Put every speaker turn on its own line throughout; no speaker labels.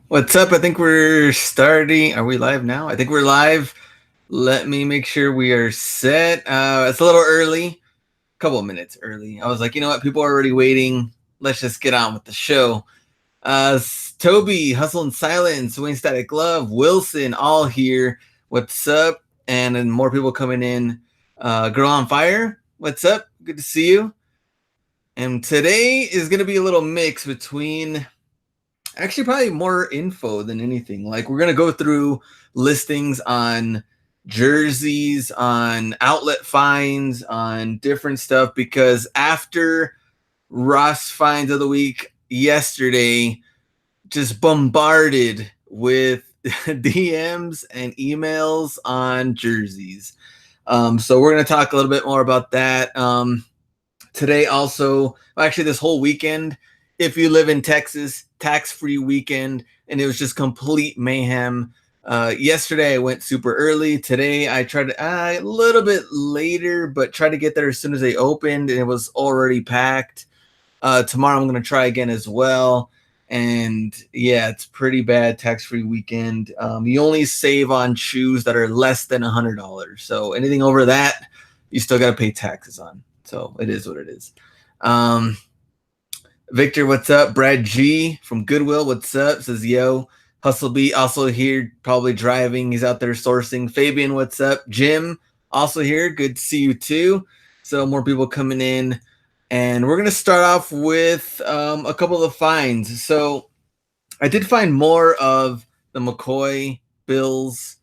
What's up? I think we're starting. Are we live now? I think we're live. Let me make sure we are set. It's a little early, a couple of minutes early. I was like, you know what? People are already waiting. Let's just get on with the show. Toby, Hustle and Silence, Wayne Static Love, Wilson, all here. What's up? And then more people coming in. Girl on Fire, what's up? Good to see you. And today is going to be a little mix between actually probably more info than anything. Like we're gonna go through listings on jerseys, on outlet finds, on different stuff because after Ross finds of the week yesterday, just bombarded with DMs and emails on jerseys. So we're gonna talk a little bit more about that. Today also, actually this whole weekend, if you live in Texas, tax-free weekend, and it was just complete mayhem. Yesterday I went super early. Today I tried a little bit later, but tried to get there as soon as they opened, and it was already packed. Tomorrow I'm going to try again as well. And yeah, it's pretty bad tax-free weekend. You only save on shoes that are less than $100. So anything over that, you still got to pay taxes on. So it is what it is. Victor, what's up? Brad G from Goodwill, what's up? Says, yo. Hustle B also here, probably driving. He's out there sourcing. Fabian, what's up? Jim, also here. Good to see you too. So more people coming in. And we're going to start off with a couple of finds. So I did find more of the McCoy Bills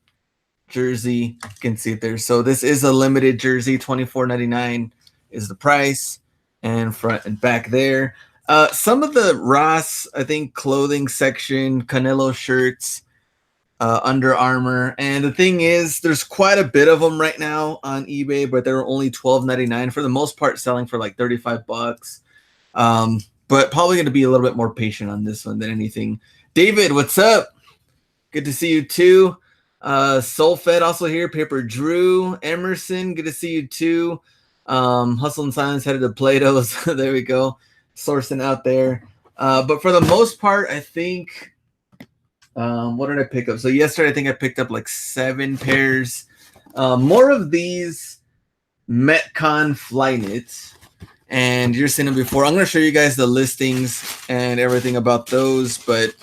jersey. You can see it there. So this is a limited jersey. $24.99 is the price. And front and back there. Some of the Ross, I think, clothing section, Canelo shirts, Under Armour. And the thing is, there's quite a bit of them right now on eBay, but they're only $12.99 for the most part, selling for like $35. But probably going to be a little bit more patient on this one than anything. David, what's up? Good to see you too. Soulfed also here. Paper Drew, Emerson, good to see you too. Hustle and Silence headed to Plato's. There we go. Sourcing out there. But for the most part, I think what did I pick up? So yesterday I think I picked up like 7 pairs. More of these Metcon Flyknits. And you're seeing them before. I'm going to show you guys the listings and everything about those, but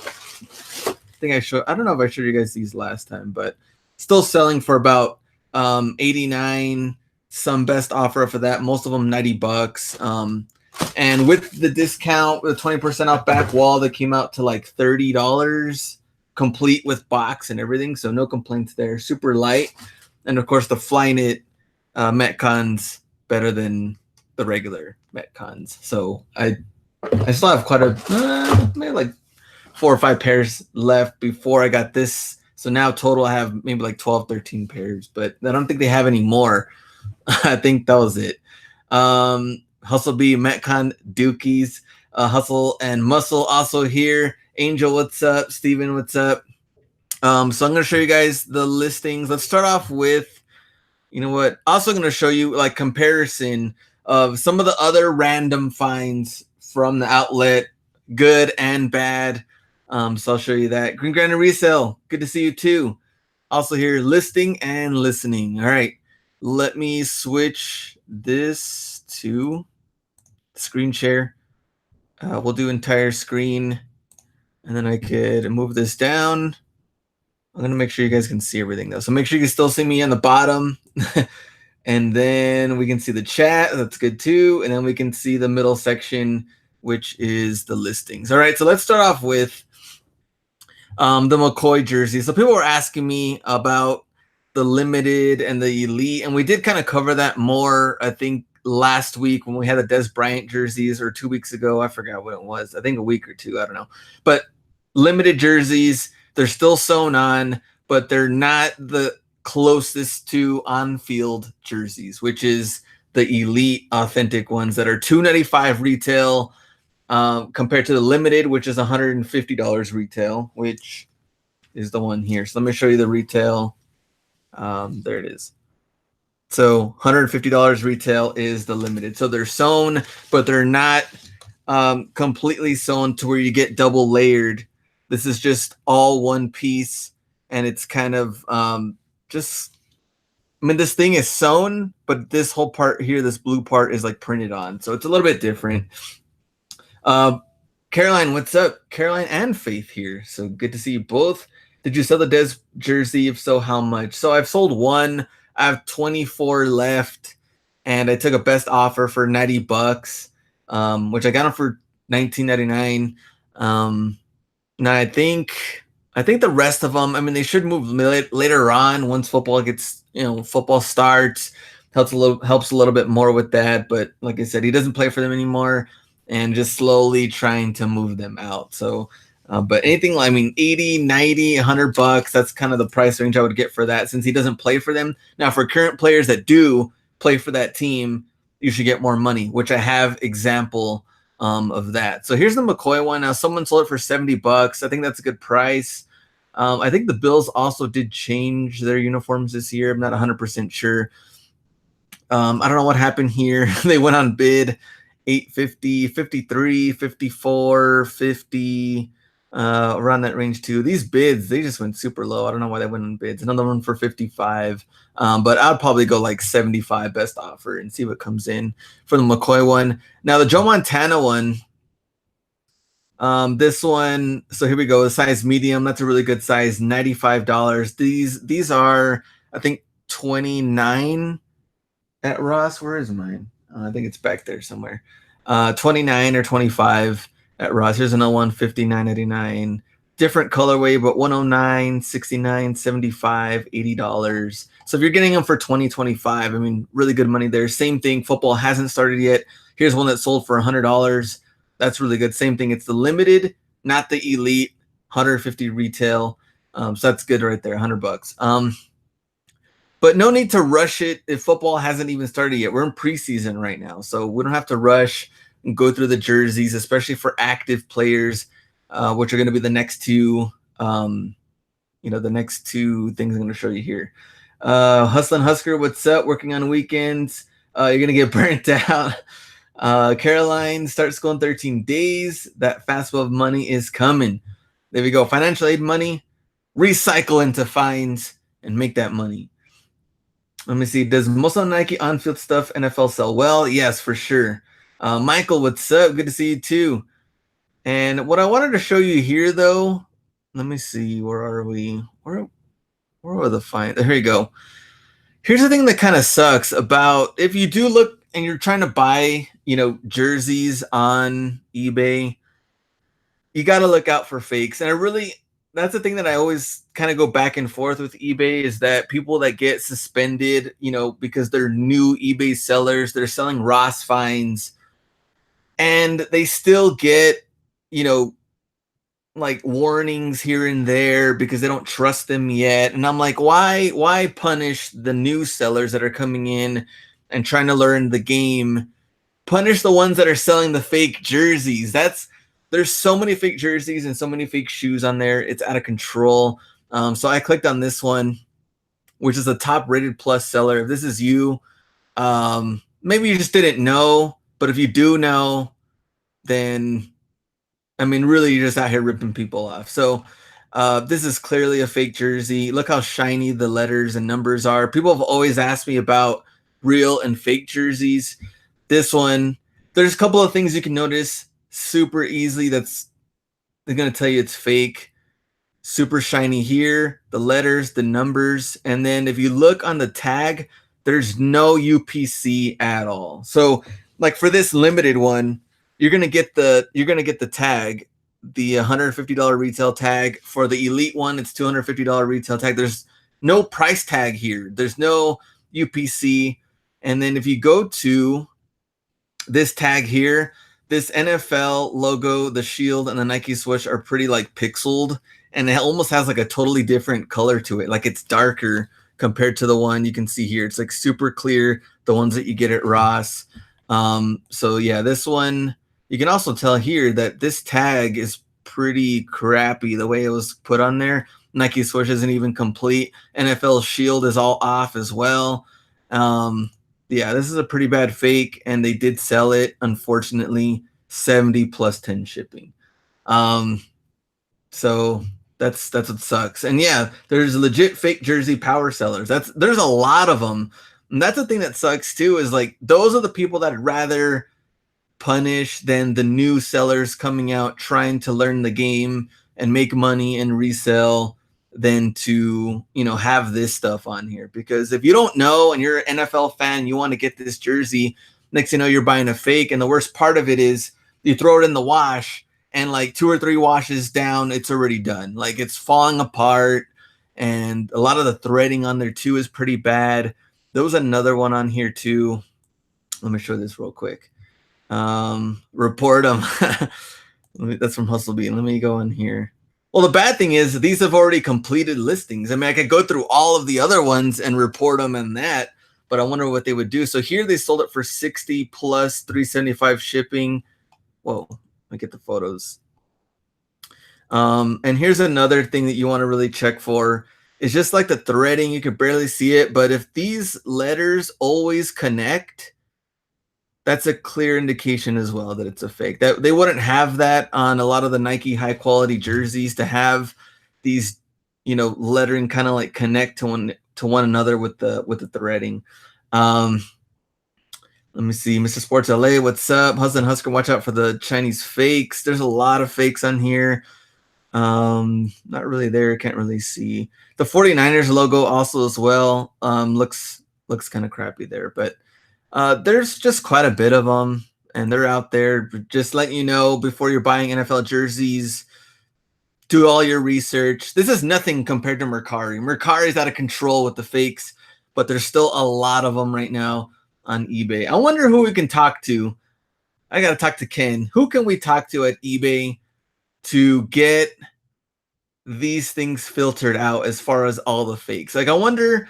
I think I don't know if I showed you guys these last time, but still selling for about 89. Some best offer for that. Most of them $90. And with the discount, the 20% off back wall, that came out to like $30, complete with box and everything. So no complaints there. Super light. And of course, the Flyknit Metcons better than the regular Metcons. So I still have quite a maybe like 4 or 5 pairs left before I got this. So now total I have maybe like 12, 13 pairs, but I don't think they have any more. I think that was it. Hustle B, Metcon, Dookies, Hustle and Muscle also here. Angel, what's up? Steven, what's up? So I'm going to show you guys the listings. Let's start off with, you know what? Also going to show you like comparison of some of the other random finds from the outlet, good and bad. So I'll show you that. Green Granite Resell, good to see you too. Also here, listing and listening. All right, let me switch this to screen share. We'll do entire screen, and then I could move this down. I'm going to make sure you guys can see everything though. So make sure you can still see me on the bottom. And then we can see the chat. That's good too. And then we can see the middle section, which is the listings. All right, so let's start off with the McCoy jersey. So people were asking me about the limited and the elite, and we did kind of cover that more, I think, last week when we had the Des Bryant jerseys, or 2 weeks ago. I forgot what it was. I think a week or two. I don't know. But limited jerseys, they're still sewn on, but they're not the closest to on-field jerseys, which is the elite authentic ones that are $295 retail, compared to the limited, which is $150 retail, which is the one here. So let me show you the retail. There it is. So $150 retail is the limited. So they're sewn, but they're not completely sewn to where you get double layered This is just all one piece, and it's kind of just. I mean, this thing is sewn, but this whole part here, this blue part, is like printed on, so it's a little bit different. Caroline, what's up? Caroline and Faith here. So good to see you both. Did you sell the Des jersey? If so, how much? So I've sold one. I have 24 left, and I took a best offer for $90, which I got them for $19.99. Now I think the rest of them. I mean, they should move later on once football gets, football starts. Helps a little bit more with that. But like I said, he doesn't play for them anymore, and just slowly trying to move them out. So, but anything, I mean, 80, 90, $100, that's kind of the price range I would get for that, since he doesn't play for them. Now, for current players that do play for that team, you should get more money, which I have example of that. So here's the McCoy one. Now, someone sold it for $70. I think that's a good price. I think the Bills also did change their uniforms this year. I'm not 100% sure. I don't know what happened here. They went on bid. 850, 53, 54, 50, around that range too. These bids, they just went super low. I don't know why they went on bids. Another one for 55, but I'd probably go like 75 best offer and see what comes in for the McCoy one. Now the Joe Montana one, this one, so here we go, the size medium. That's a really good size, $95. These are, I think, 29 at Ross. Where is mine? I think it's back there somewhere. 29 or 25 at Ross. Here's another one, $59.99. Different colorway, but 109, 69, 75, $80. So if you're getting them for 2025, I mean, really good money there. Same thing, football hasn't started yet. Here's one that sold for $100. That's really good. Same thing. It's the limited, not the elite, 150 retail. So that's good right there, $100. But no need to rush it if football hasn't even started yet. We're in preseason right now, so we don't have to rush and go through the jerseys, especially for active players, which are going to be the next two, the next two things I'm going to show you here. Hustlin' Husker, what's up? Working on weekends. You're going to get burnt out. Caroline, start school in 13 days. That fastball money is coming. There we go. Financial aid money, recycle into fines and make that money. Let me see. Does most of the Nike on-field stuff NFL sell well? Yes, for sure. Michael, what's up? Good to see you too. And what I wanted to show you here, though, let me see. Where are we? Where are the fines? Here you go. Here's the thing that kind of sucks about, if you do look and you're trying to buy, jerseys on eBay, you got to look out for fakes. And that's the thing that I always kind of go back and forth with eBay, is that people that get suspended, because they're new eBay sellers, they're selling Ross fines, and they still get, like warnings here and there because they don't trust them yet. And I'm like, why punish the new sellers that are coming in and trying to learn the game? Punish the ones that are selling the fake jerseys. There's so many fake jerseys and so many fake shoes on there. It's out of control. So I clicked on this one, which is a top rated plus seller. If this is you, maybe you just didn't know, but if you do know, then, I mean, really, you're just out here ripping people off. So this is clearly a fake jersey. Look how shiny the letters and numbers are. People have always asked me about real and fake jerseys. This one, there's a couple of things you can notice super easily they're going to tell you it's fake. Super shiny here, the letters, the numbers, and then if you look on the tag, there's no UPC at all. So like for this limited one, you're going to get the tag, the $150 retail tag. For the elite one, it's $250 retail tag. There's no price tag here. There's no UPC. And then if you go to this tag here, this NFL logo, the shield, and the Nike swoosh are pretty like pixeled, and it almost has like a totally different color to it. Like it's darker compared to the one you can see here. It's like super clear, the ones that you get at Ross. So yeah, this one, you can also tell here that this tag is pretty crappy the way it was put on there. Nike swoosh isn't even complete. NFL shield is all off as well. Yeah, this is a pretty bad fake, and they did sell it, unfortunately, 70 plus 10 shipping. So that's what sucks. And yeah, there's legit fake jersey power sellers. There's a lot of them. And that's the thing that sucks too, is like those are the people that I'd rather punish than the new sellers coming out trying to learn the game and make money and resell than to, have this stuff on here. Because if you don't know and you're an NFL fan, you want to get this jersey, next thing you know, you're buying a fake. And the worst part of it is you throw it in the wash and like 2 or 3 washes down, it's already done. Like it's falling apart. And a lot of the threading on there too is pretty bad. There was another one on here too. Let me show this real quick. Report them. That's from Hustle Beat. Let me go in here. Well, the bad thing is these have already completed listings. I mean, I could go through all of the other ones and report them and that, but I wonder what they would do. So here they sold it for 60 plus 375 shipping. Whoa, let me get the photos. And here's another thing that you want to really check for. It's just like the threading. You could barely see it, but if these letters always connect, that's a clear indication as well that it's a fake. That they wouldn't have that on a lot of the Nike high quality jerseys, to have these, lettering kind of like connect to one another with the threading. Let me see, Mr. Sports LA, what's up? Hustle and Husker, watch out for the Chinese fakes. There's a lot of fakes on here. Not really there, can't really see. The 49ers logo also as well. Looks kind of crappy there, but there's just quite a bit of them, and they're out there. Just letting you know, before you're buying NFL jerseys, do all your research. This is nothing compared to Mercari. Mercari is out of control with the fakes, but there's still a lot of them right now on eBay. I wonder who we can talk to. I got to talk to Ken. Who can we talk to at eBay to get these things filtered out as far as all the fakes? Like, I wonder,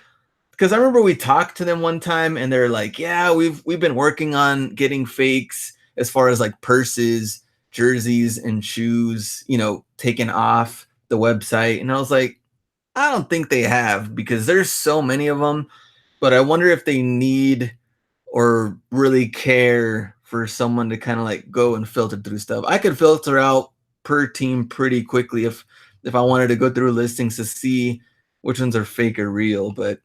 because I remember we talked to them one time and they're like, yeah, we've been working on getting fakes as far as like purses, jerseys, and shoes, taken off the website. And I was like, I don't think they have, because there's so many of them. But I wonder if they need or really care for someone to kind of like go and filter through stuff. I could filter out per team pretty quickly if I wanted to go through listings to see which ones are fake or real, but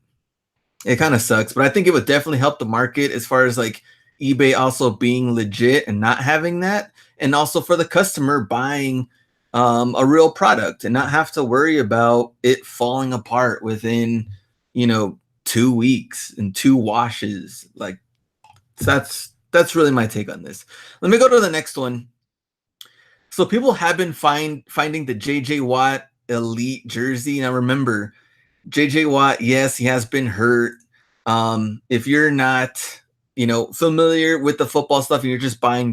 it kind of sucks. But I think it would definitely help the market as far as like eBay also being legit and not having that, and also for the customer buying a real product and not have to worry about it falling apart within 2 weeks and 2 washes. Like, that's really my take on this. Let me go to the next one. So people have been finding the JJ Watt Elite jersey. Now remember, JJ Watt, yes, he has been hurt. If you're not, familiar with the football stuff and you're just buying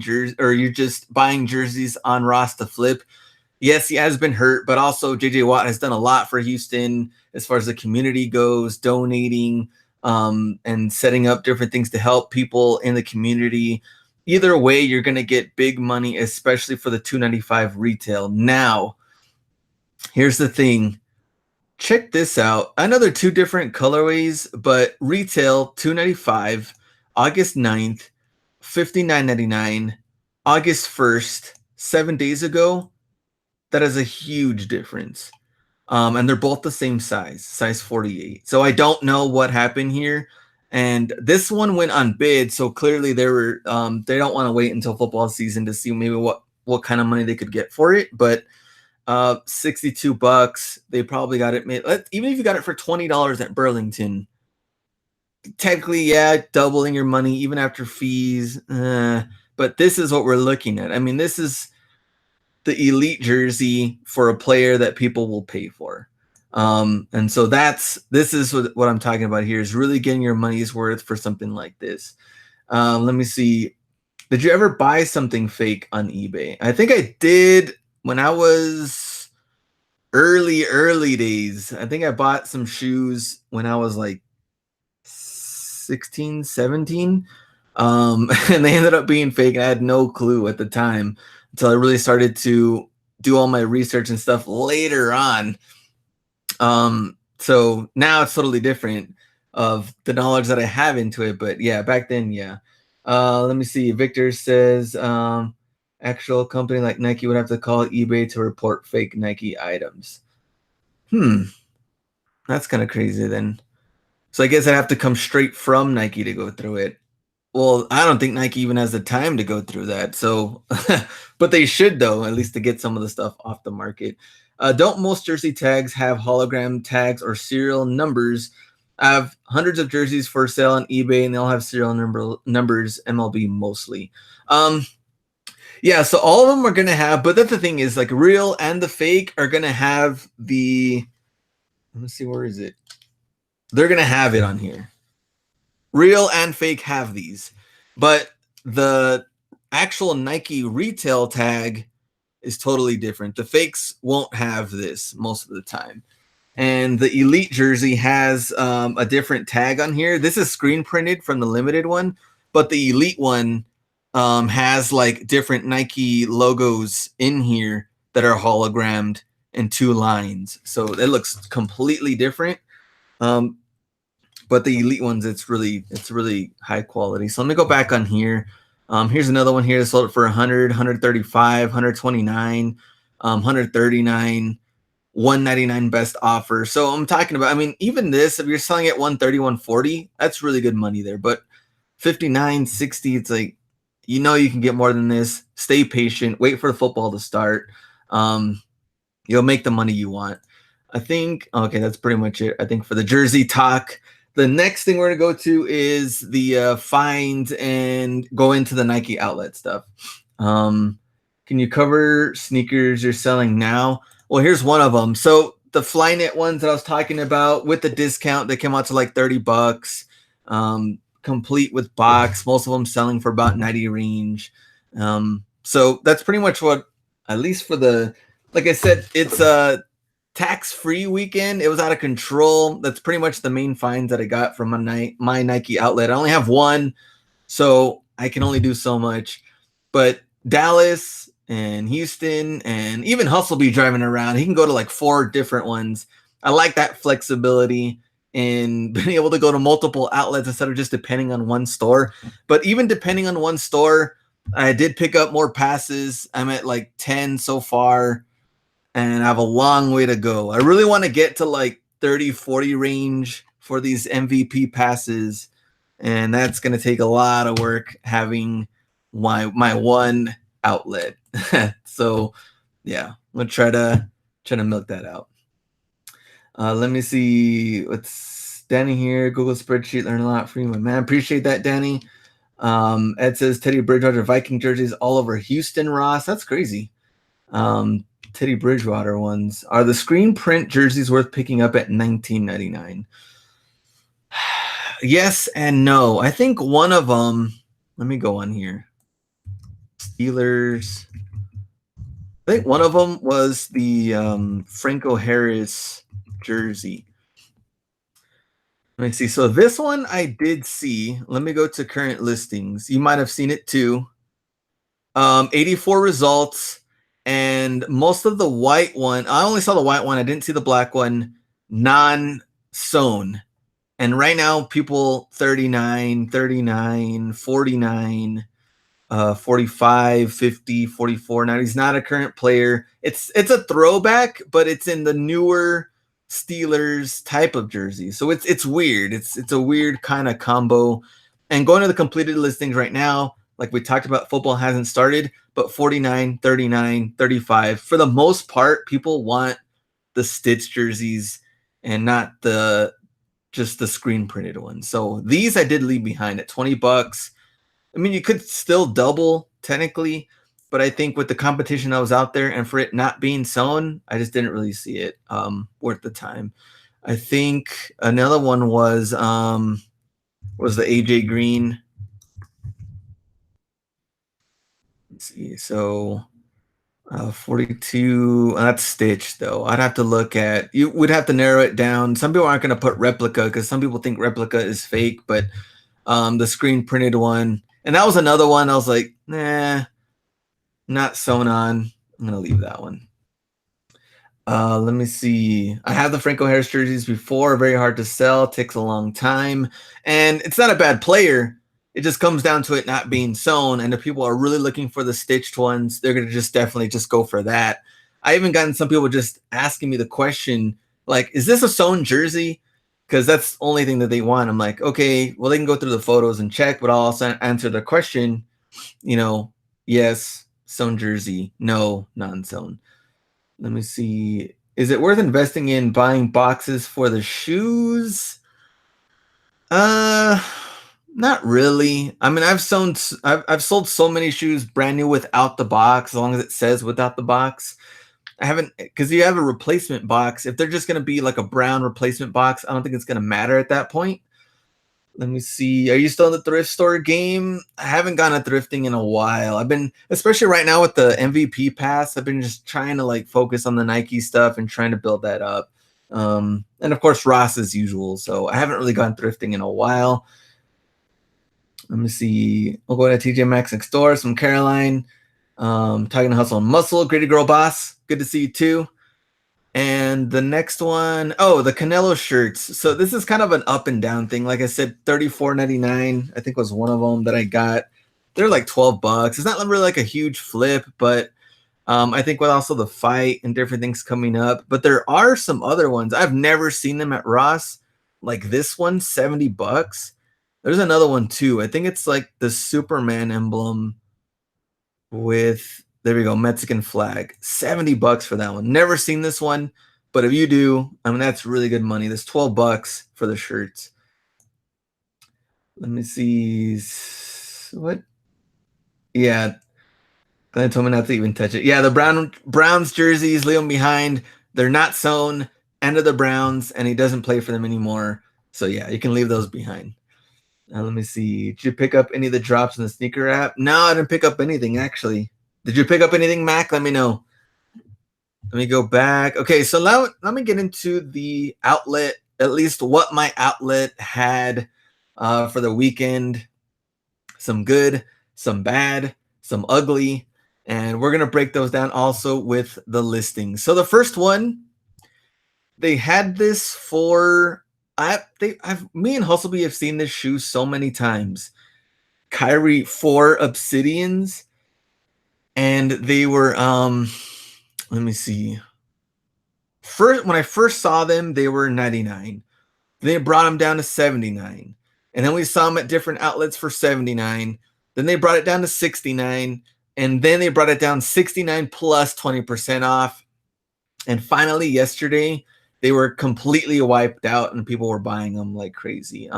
jerseys on Ross to flip, yes, he has been hurt, but also JJ Watt has done a lot for Houston as far as the community goes, donating and setting up different things to help people in the community. Either way, you're going to get big money, especially for the $295 retail. Now, here's the thing. Check this out. I know they're 2 different colorways, but retail $295, August 9th, $59.99, August 1st, 7 days ago. That is a huge difference. And they're both the same size 48. So I don't know what happened here. And this one went on bid, so clearly they don't want to wait until football season to see maybe what kind of money they could get for it. But $62, they probably got it made. Even if you got it for $20 at Burlington, technically, yeah, doubling your money even after fees. But this is what we're looking at. I mean, this is the elite jersey for a player that people will pay for. And so this is what I'm talking about here, is really getting your money's worth for something like this. Let me see. Did you ever buy something fake on eBay? I think I did when I was early days. I think I bought some shoes when I was like 16, 17. And they ended up being fake. I had no clue at the time until I really started to do all my research and stuff later on. So now it's totally different of the knowledge that I have into it. But yeah, back then, yeah. Let me see. Victor says, Actual company like Nike would have to call eBay to report fake Nike items. That's kind of crazy then. So I guess I have to come straight from Nike to go through it. Well, I don't think Nike even has the time to go through that. So, but they should though, at least to get some of the stuff off the market. Don't most jersey tags have hologram tags or serial numbers? I have hundreds of jerseys for sale on eBay, and they'll have serial numbers. MLB mostly. Yeah, so all of them are gonna have, but that's the thing is like real and the fake are gonna have the. Let me see, where is it? They're gonna have it on here. Real and fake have these, but the actual Nike retail tag is totally different. The fakes won't have this most of the time. And the Elite jersey has a different tag on here. This is screen printed from the limited one, but the Elite one has like different Nike logos in here that are hologrammed in 2 lines. So it looks completely different. But the Elite ones, it's really high quality. So let me go back on here. Here's another one here that sold it for 100, 135, 129, 139, 199 best offer. So I'm talking about, I mean, even this, if you're selling at 130, 140, that's really good money there. But 59, 60, it's like, you can get more than this. Stay patient, wait for the football to start. You'll make the money you want. I think, okay, that's pretty much it. I think for the jersey talk, the next thing we're going to go to is the find and go into the Nike outlet stuff. Can you cover sneakers you're selling now? Well, here's one of them. So the Flyknit ones that I was talking about with the discount, they came out to like $30. Complete with box. Most of them selling for about 90 range. So that's pretty much what, at least for the, like I said, it's a tax-free weekend. It was out of control. That's pretty much the main finds that I got from my Nike outlet. I only have one, so I can only do so much. But Dallas and Houston and even Hustle be driving around. He can go to like 4 different ones. I like that flexibility in being able to go to multiple outlets instead of just depending on one store. But even depending on one store, I did pick up more passes. I'm at like 10 so far, and I have a long way to go. I really want to get to like 30, 40 range for these MVP passes, and that's going to take a lot of work having my one outlet. So, yeah, I'm going to try to milk that out. Let me see what's Danny here. Google spreadsheet, learn a lot from you, my man. Appreciate that, Danny. Ed says Teddy Bridgewater Viking jerseys all over Houston, Ross. That's crazy. Teddy Bridgewater ones. Are the screen print jerseys worth picking up at $19.99? Yes and no. I think one of them, let me go on here. Steelers. I think one of them was the Franco Harris jersey. Let me see. So this one I did see. Let me go to current listings. You might have seen it too. 84 results, and most of the white one, I only saw the white one. I didn't see the black one, non-sewn. And right now, people 39, 39, 49, 45, 50, 44. Now, he's not a current player. It's a throwback, but it's in the newer Steelers type of jersey. So it's weird. It's a weird kind of combo. And going to the completed listings right now, like we talked about, football hasn't started, but 49, 39, 35. For the most part, people want the stitch jerseys and not just the screen printed ones. So these I did leave behind at $20. I mean, you could still double technically, but I think with the competition that was out there and for it not being sewn, I just didn't really see it worth the time. I think another one was the AJ Green. Let's see. So 42, that's stitched though. I'd have to look at, you would have to narrow it down. Some people aren't going to put replica because some people think replica is fake, but the screen printed one, and that was another one I was like, nah, not sewn on. I'm going to leave that one. Let me see. I have the Franco Harris jerseys before. Very hard to sell. Takes a long time. And it's not a bad player. it just comes down to it not being sewn. And if people are really looking for the stitched ones, they're going to just definitely just go for that. I even gotten some people just asking me the question, like, is this a sewn jersey? Because that's the only thing that they want. I'm like, okay, well, they can go through the photos and check, but I'll also answer the question, yes, sewn jersey, no, non-sewn. Let me see. Is it worth investing in buying boxes for the shoes? Not really. I mean, I've sold so many shoes brand new without the box, as long as it says without the box. I haven't, because you have a replacement box. If they're just going to be like a brown replacement box, I don't think it's going to matter at that point. Let me see. Are you still in the thrift store game? I haven't gone to thrifting in a while. I've been, especially right now with the MVP pass, I've been just trying to like focus on the Nike stuff and trying to build that up. And of course, Ross as usual. So I haven't really gone thrifting in a while. Let me see. We'll go to TJ Maxx next door. Some Caroline. Talking to Hustle and Muscle. Gritty Girl Boss. Good to see you too. And the next one, oh, the Canelo shirts. So this is kind of an up and down thing. Like I said, $34.99, I think was one of them that I got. They're like $12. It's not really like a huge flip, but I think with also the fight and different things coming up. But there are some other ones. I've never seen them at Ross. Like this one, $70. There's another one too. I think it's like the Superman emblem with, there we go, Mexican flag. $70 for that one. Never seen this one, but if you do, I mean, that's really good money. That's $12 for the shirts. Let me see. What? Yeah, Glenn told me not to even touch it. Yeah, the Browns jerseys, leave them behind. They're not sewn. End of the Browns, and he doesn't play for them anymore. So yeah, you can leave those behind. Let me see. Did you pick up any of the drops in the sneaker app? No, I didn't pick up anything, actually. Did you pick up anything, Mac? Let me know. Let me go back. Okay, so now let me get into the outlet, at least what my outlet had for the weekend. Some good, some bad, some ugly. And we're going to break those down also with the listings. So the first one, they had this for... me and Hustlebee have seen this shoe so many times. Kyrie 4 Obsidians, and they were let me see. When I first saw them, they were 99. They brought them down to 79, and then we saw them at different outlets for 79. Then they brought it down to 69, and then they brought it down 69 plus 20% off. And finally, yesterday, they were completely wiped out and people were buying them like crazy.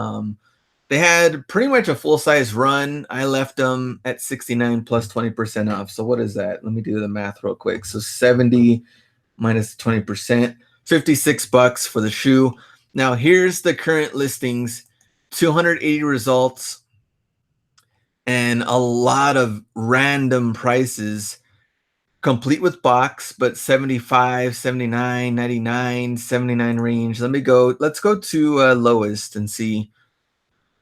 They had pretty much a full-size run. I left them at 69 plus 20% off. So what is that? Let me do the math real quick. So 70 minus 20%, $56 for the shoe. Now here's the current listings, 280 results, and a lot of random prices. Complete with box, but 75, 79, 99, 79 range. Let's go to lowest and see.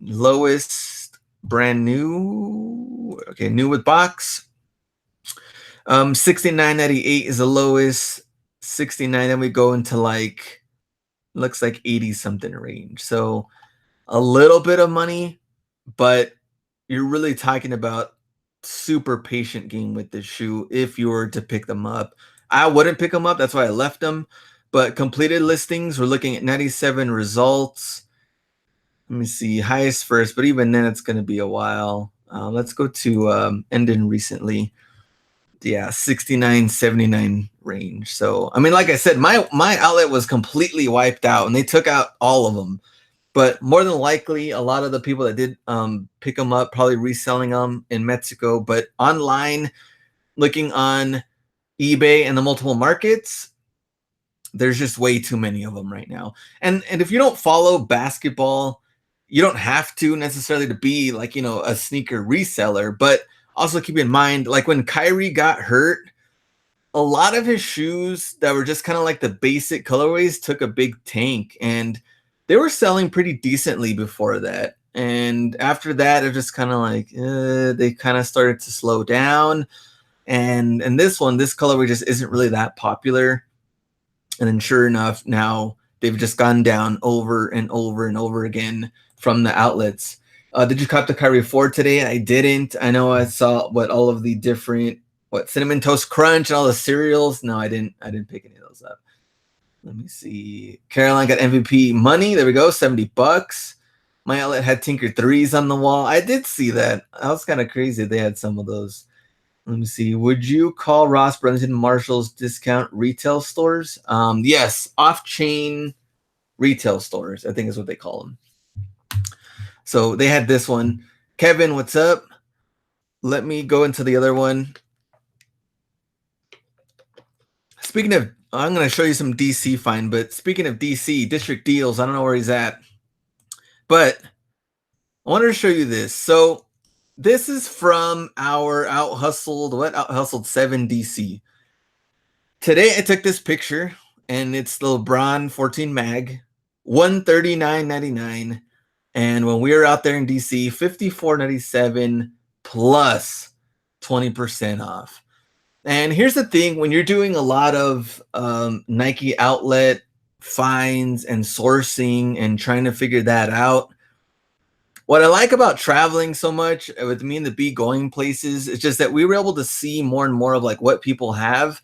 Lowest brand new. Okay, new with box. 69.98 is the lowest. 69, then we go into like, looks like 80 something range. So a little bit of money, but you're really talking about super patient game with this shoe if you were to pick them up. I wouldn't pick them up, that's why I left them. But completed listings, we're looking at 97 results. Let me see, highest first, but even then it's going to be a while. Let's go to ended recently. Yeah, 69, 79 range. So I mean, like I said, my outlet was completely wiped out and they took out all of them. But more than likely, a lot of the people that did pick them up probably reselling them in Mexico. But online, looking on eBay and the multiple markets, there's just way too many of them right now. And if you don't follow basketball, you don't have to necessarily to be like, a sneaker reseller. But also keep in mind, like when Kyrie got hurt, a lot of his shoes that were just kind of like the basic colorways took a big tank, and they were selling pretty decently before that. And after that, it just kind of like they kind of started to slow down. And this colorway just isn't really that popular. And then sure enough, now they've just gone down over and over and over again from the outlets. Did you cop the Kyrie 4 today? I didn't. I know I saw all of the different Cinnamon Toast Crunch and all the cereals. No, I didn't pick any of those up. Let me see. Caroline got MVP money. There we go, $70. My outlet had Tinker 3s on the wall. I did see that. That was kind of crazy. They had some of those. Let me see. Would you call Ross, Burlington, Marshall's discount retail stores? Yes, off-chain retail stores, I think is what they call them. So they had this one. Kevin, what's up? Let me go into the other one. Speaking of, I'm going to show you some DC find, but speaking of DC, District Deals, I don't know where he's at. But I wanted to show you this. So this is from our Out Hustled 7 DC. Today I took this picture, and it's the LeBron 14 mag, $139.99. And when we were out there in DC, $54.97 plus 20% off. And here's the thing, when you're doing a lot of Nike outlet finds and sourcing and trying to figure that out, what I like about traveling so much with me and the B going places is just that we were able to see more and more of like what people have.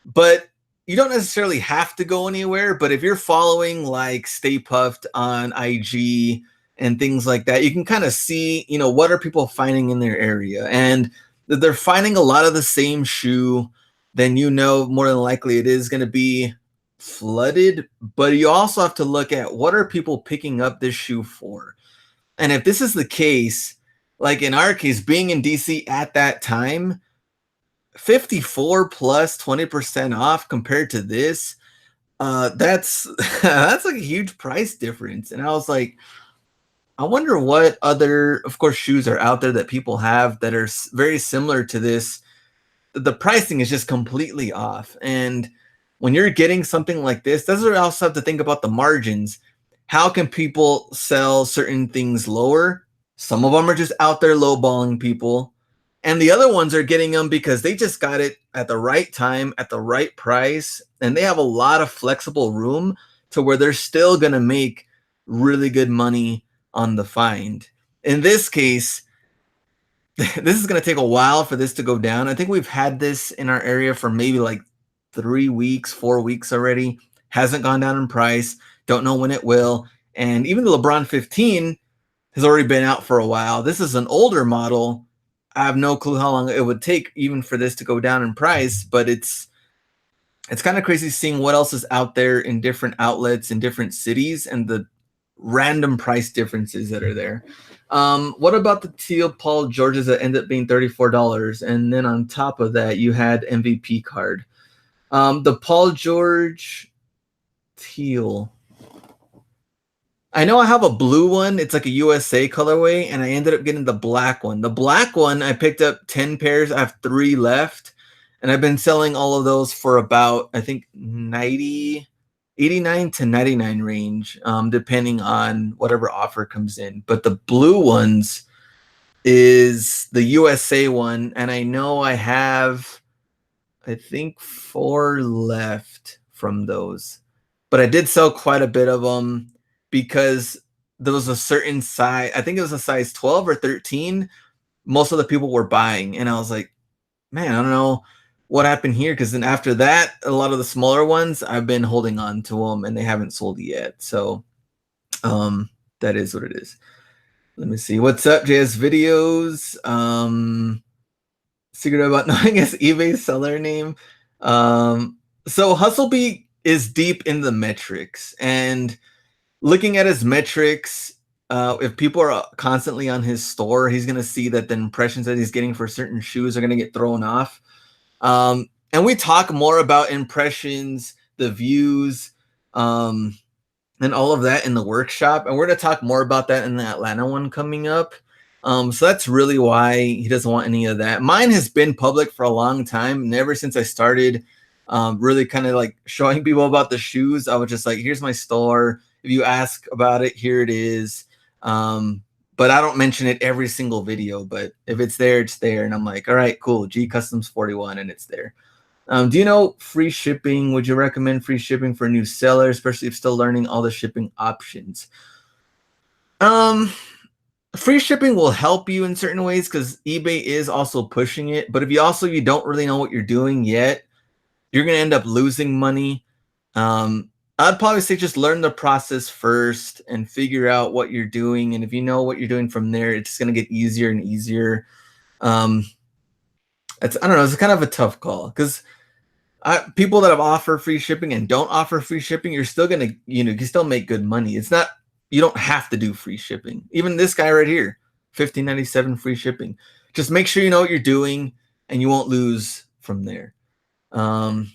But you don't necessarily have to go anywhere. But if you're following like Stay Puffed on IG and things like that, you can kind of see, you know, what are people finding in their area. And that they're finding a lot of the same shoe, then you know more than likely it is going to be flooded. But you also have to look at what are people picking up this shoe for. And if this is the case, like in our case, being in DC at that time, 54 plus 20% off compared to this, that's that's like a huge price difference. And I was like, I wonder what other, of course, shoes are out there that people have that are very similar to this. The pricing is just completely off. And when you're getting something like this, does it also have to think about the margins? How can people sell certain things lower? Some of them are just out there lowballing people. And the other ones are getting them because they just got it at the right time, at the right price. And they have a lot of flexible room to where they're still going to make really good money on the find. In this case, this is going to take a while for this to go down. I think we've had this in our area for maybe like 3 weeks, 4 weeks already. Hasn't gone down in price. Don't know when it will. And even the LeBron 15 has already been out for a while. This is an older model. I have no clue how long it would take even for this to go down in price, but it's kind of crazy seeing what else is out there in different outlets in different cities and the random price differences that are there. What about the teal Paul Georges that end up being $34? And then on top of that, you had MVP card. The Paul George teal. I know I have a blue one. It's like a USA colorway, and I ended up getting the black one. The black one, I picked up 10 pairs. I have 3 left, and I've been selling all of those for about, I think, 89 to 99 range, depending on whatever offer comes in. But the blue ones is the USA one, and I know I have, I think, 4 left from those. But I did sell quite a bit of them because there was a certain size, I think it was a size 12 or 13, most of the people were buying. And I was like, man, I don't know what happened here. Because then after that, a lot of the smaller ones, I've been holding on to them and they haven't sold yet. So that is what it is. Let me see. What's up, JS Videos? Secret about knowing his eBay seller name. So Hustlebee is deep in the metrics, and looking at his metrics, if people are constantly on his store, he's going to see that the impressions that he's getting for certain shoes are going to get thrown off. And we talk more about impressions, the views, and all of that in the workshop. And we're going to talk more about that in the Atlanta one coming up. So that's really why he doesn't want any of that. Mine has been public for a long time. And ever since I started really kind of like showing people about the shoes, I was just like, here's my store. If you ask about it, here it is. But I don't mention it every single video. But if it's there, it's there. And I'm like, all right, cool. G Customs 41, and it's there. Do you know free shipping? Would you recommend free shipping for a new seller, especially if still learning all the shipping options? Free shipping will help you in certain ways because eBay is also pushing it. But if you don't really know what you're doing yet, you're gonna end up losing money. I'd probably say just learn the process first and figure out what you're doing. And if you know what you're doing from there, it's gonna get easier and easier. Um, I don't know. It's kind of a tough call because people that have offer free shipping and don't offer free shipping, you're still gonna, you can still make good money. It's not, you don't have to do free shipping. Even this guy right here, 15.97 free shipping. Just make sure you know what you're doing, and you won't lose from there. Um,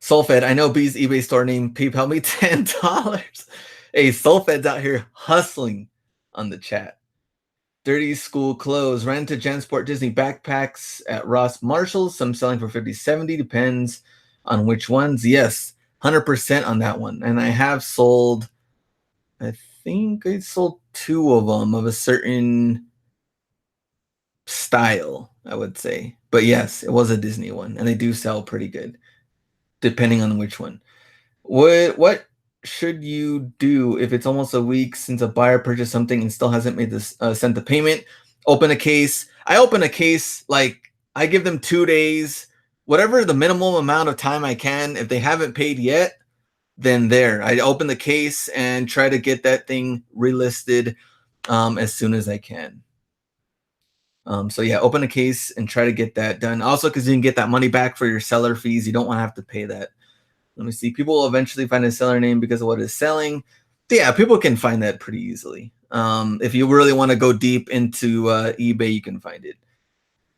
Soulfed, I know B's eBay store name. PayPal me $10. Hey, Soulfed's out here hustling on the chat. Dirty school clothes. Ran to Jansport Disney backpacks at Ross Marshalls. Some selling for 50, 70. Depends on which ones. Yes, 100% on that one. And I have sold, I think I sold 2 of them of a certain style, I would say. But yes, it was a Disney one. And they do sell pretty good, depending on which one. What should you do if it's almost a week since a buyer purchased something and still hasn't made this sent the payment? Open a case. I open a case, like I give them 2 days, whatever the minimum amount of time I can. If they haven't paid yet, then I open the case and try to get that thing relisted as soon as I can. So yeah, open a case and try to get that done. Also, because you can get that money back for your seller fees. You don't want to have to pay that. Let me see. People will eventually find a seller name because of what is selling. Yeah, people can find that pretty easily. If you really want to go deep into eBay, you can find it.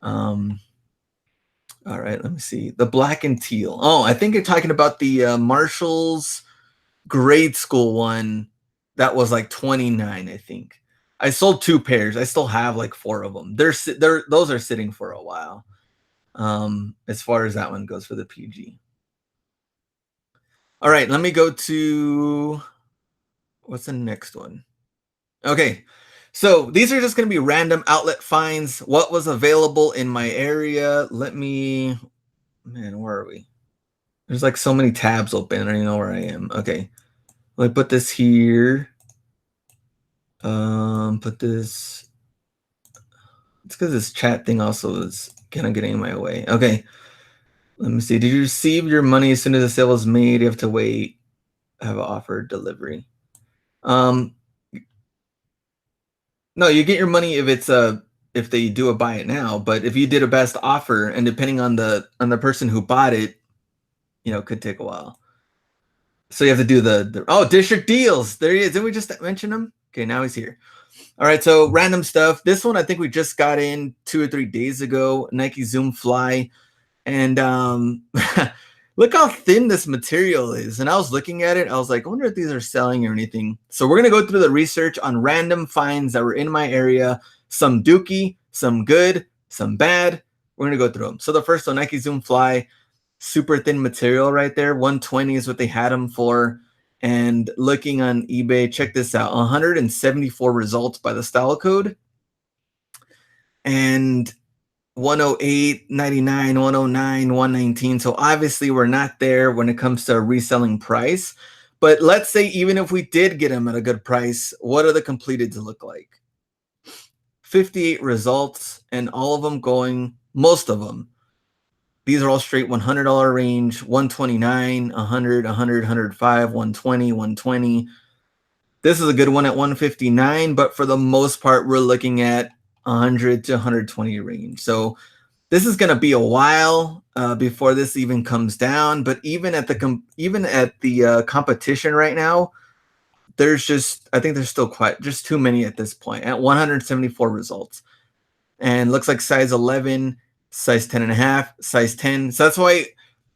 All right, let me see. The black and teal. Oh, I think you're talking about the Marshall's grade school one. That was like 29, I think. I sold 2 pairs. I still have like 4 of them. Those are sitting for a while. As far as that one goes for the PG. All right, let me go to, what's the next one? Okay, so these are just going to be random outlet finds. What was available in my area? Man, where are we? There's like so many tabs open. I don't even know where I am. Okay, let me put this here. Put this. It's because this chat thing also is kind of getting in my way. Okay, let me see. Did you receive your money as soon as the sale was made? You have to wait. Have an offer delivery. No, you get your money if they do a buy it now, but if you did a best offer and depending on the person who bought it, it could take a while. So you have to do the district deals. There he is. Didn't we just mention him? Okay, now he's here. All right, so random stuff. This one I think we just got in 2 or 3 days ago. Nike Zoom Fly. And look how thin this material is. And I was looking at it. I was like, I wonder if these are selling or anything. So we're going to go through the research on random finds that were in my area. Some dookie, some good, some bad. We're going to go through them. So the first one, Nike Zoom Fly, super thin material right there. 120 is what they had them for. And looking on eBay, check this out. 174 results by the style code. And 108, 99, 109, 119. So obviously we're not there when it comes to a reselling price. But let's say even if we did get them at a good price, what are the completed to look like? 58 results, and all of them going, most of them. These are all straight $100 range, 129, 100, 100, 105, 120, 120. This is a good one at 159, but for the most part, we're looking at 100 to 120 range. So this is going to be a while before this even comes down. But even at the competition right now, I think there's still just too many at this point at 174 results. And looks like size 11, size 10 and a half, size 10. So that's why I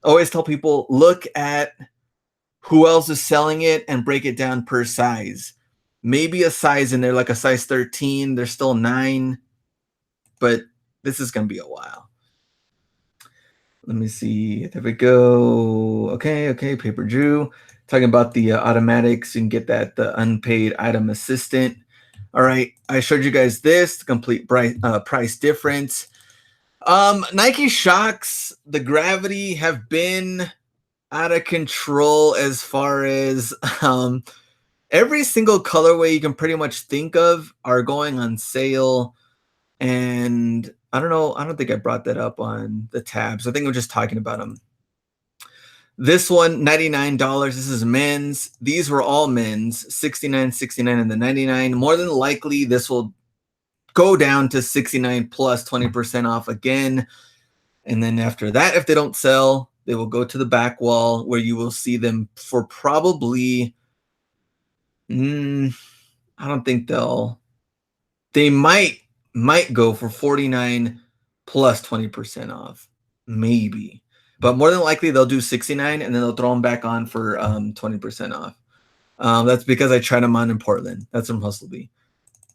always tell people, look at who else is selling it and break it down per size. Maybe a size in there, like a size 13, there's still 9, but this is going to be a while. Let me see. There we go. Okay. Paper Drew. Talking about the automatics. You can get that, the unpaid item assistant. All right. I showed you guys this, the complete price difference. Nike Shocks, the gravity have been out of control as far as Every single colorway you can pretty much think of are going on sale. And I don't know, I don't think I brought that up on the tabs. I think we're just talking about them. This one, $99. This is men's. These were all men's, 69, 69, and the 99. More than likely, this will go down to 69 plus 20% off again. And then after that, if they don't sell, they will go to the back wall where you will see them for probably, I don't think they might go for 49 plus 20% off, maybe. But more than likely, they'll do 69 and then they'll throw them back on for 20% off. That's because I tried them on in Portland. That's from Hustlebee.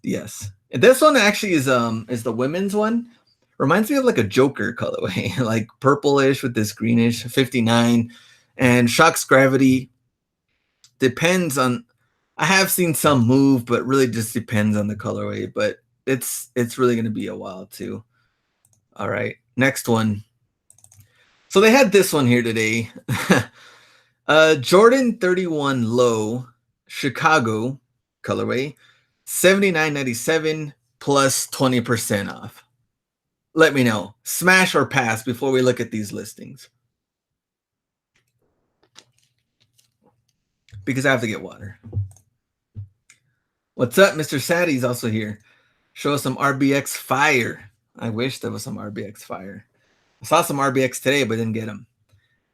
Yes. And this one actually is the women's one. Reminds me of like a Joker colorway, like purplish with this greenish, 59. And Shock's Gravity depends on, I have seen some move, but really just depends on the colorway. But it's really going to be a while too. All right, next one. So they had this one here today. Jordan 31 Low Chicago colorway, $79.97 plus 20% off. Let me know. Smash or pass before we look at these listings. Because I have to get water. What's up, Mr. Saddy's also here. Show us some RBX fire. I wish there was some RBX fire. I saw some RBX today, but didn't get them.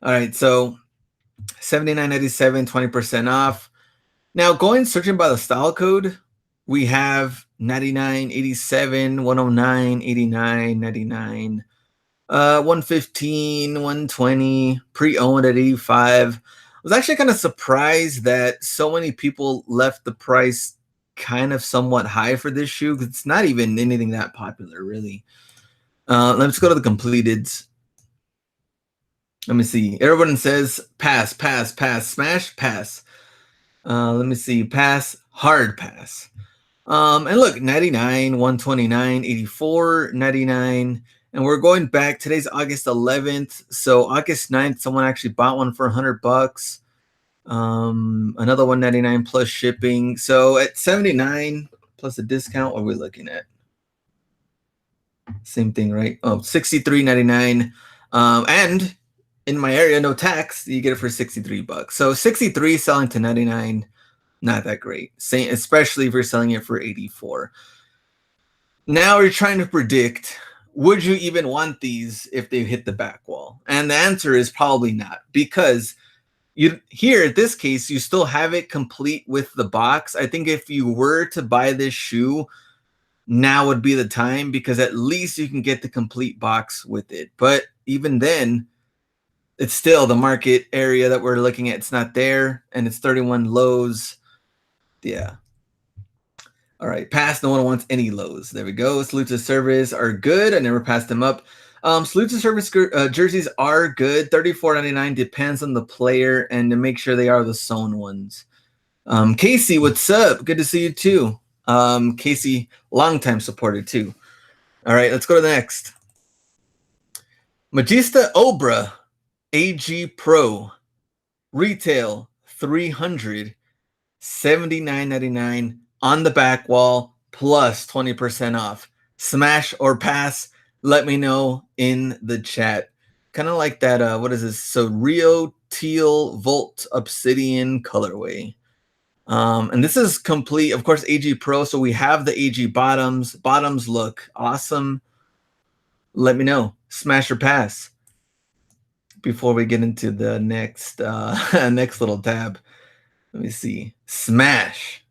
All right, so $79.97, 20% off. Now, going searching by the style code, we have 99, 87, 109, 89, 99, 115, 120, pre-owned at 85. I was actually kind of surprised that so many people left the price kind of somewhat high for this shoe, because it's not even anything that popular, really. Let's go to the completeds. Let me see. Everyone says pass, pass, pass, smash, pass. Let me see. Pass, hard pass. And look, 99, 129, 84, 99. And we're going back. Today's August 11th. So August 9th, someone actually bought one for $100. Another 199 plus shipping. So at 79 plus a discount, what are we looking at? Same thing, right? Oh, $63.99. And in my area, no tax, you get it for $63. So 63 selling to 99, not that great. Same, especially if you're selling it for 84. Now we're trying to predict, would you even want these if they hit the back wall? And the answer is probably not, because you here in this case, you still have it complete with the box. I think if you were to buy this shoe, now would be the time, because at least you can get the complete box with it. But even then, it's still the market area that we're looking at. It's not there, and it's 31 lows. Yeah. All right, pass. No one wants any lows. There we go. Salute to service are good. I never passed them up. Salute to service jerseys are good. $34.99 depends on the player, and to make sure they are the sewn ones. Casey, what's up? Good to see you too. Casey, longtime supporter too. All right, let's go to the next. Magista Obra AG Pro retail $300, $79.99 on the back wall plus 20% off. Smash or pass? Let me know in the chat. Kind of like that. What is this? So Rio Teal Volt Obsidian colorway. And this is complete, of course, AG Pro. So we have the AG bottoms. Bottoms look awesome. Let me know. Smash or pass before we get into the next next little tab. Let me see. Smash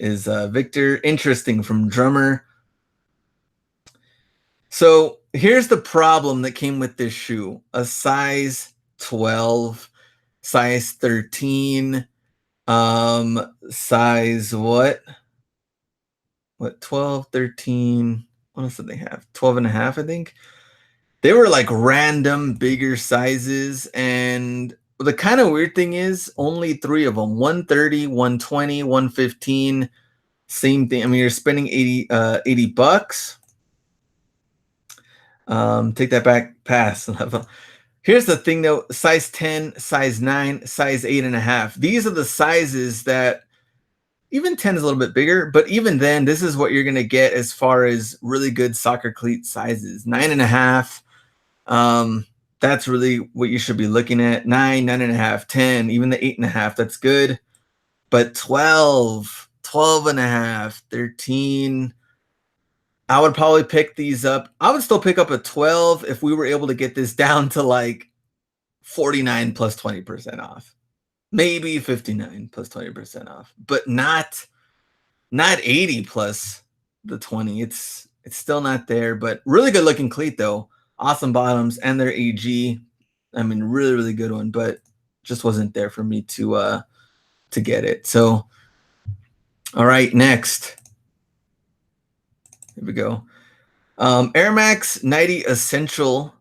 is Victor. Interesting from Drummer. So here's the problem that came with this shoe. A size 12, size 13, size what 12, 13, what else did they have? 12 and a half, I think. They were like random bigger sizes, and the kind of weird thing is only 3 of them, 130, 120, 115, same thing. I mean, you're spending 80 bucks. Take that back, pass. Here's the thing though, size 10, size 9, size 8.5. These are the sizes that Even 10 is a little bit bigger, but even then, this is what you're going to get as far as really good soccer cleat sizes. 9.5. That's really what you should be looking at. 9, 9.5, 10, even the 8.5. That's good. But 12, 12.5, 13. I would probably pick these up. I would still pick up a 12 if we were able to get this down to like 49 plus 20% off. Maybe 59 plus 20% off, but not 80 plus the 20. It's still not there, but really good looking cleat though. Awesome bottoms and their AG. I mean, really, really good one, but just wasn't there for me to get it. So, all right, next. Here we go. Air Max 90 Essential,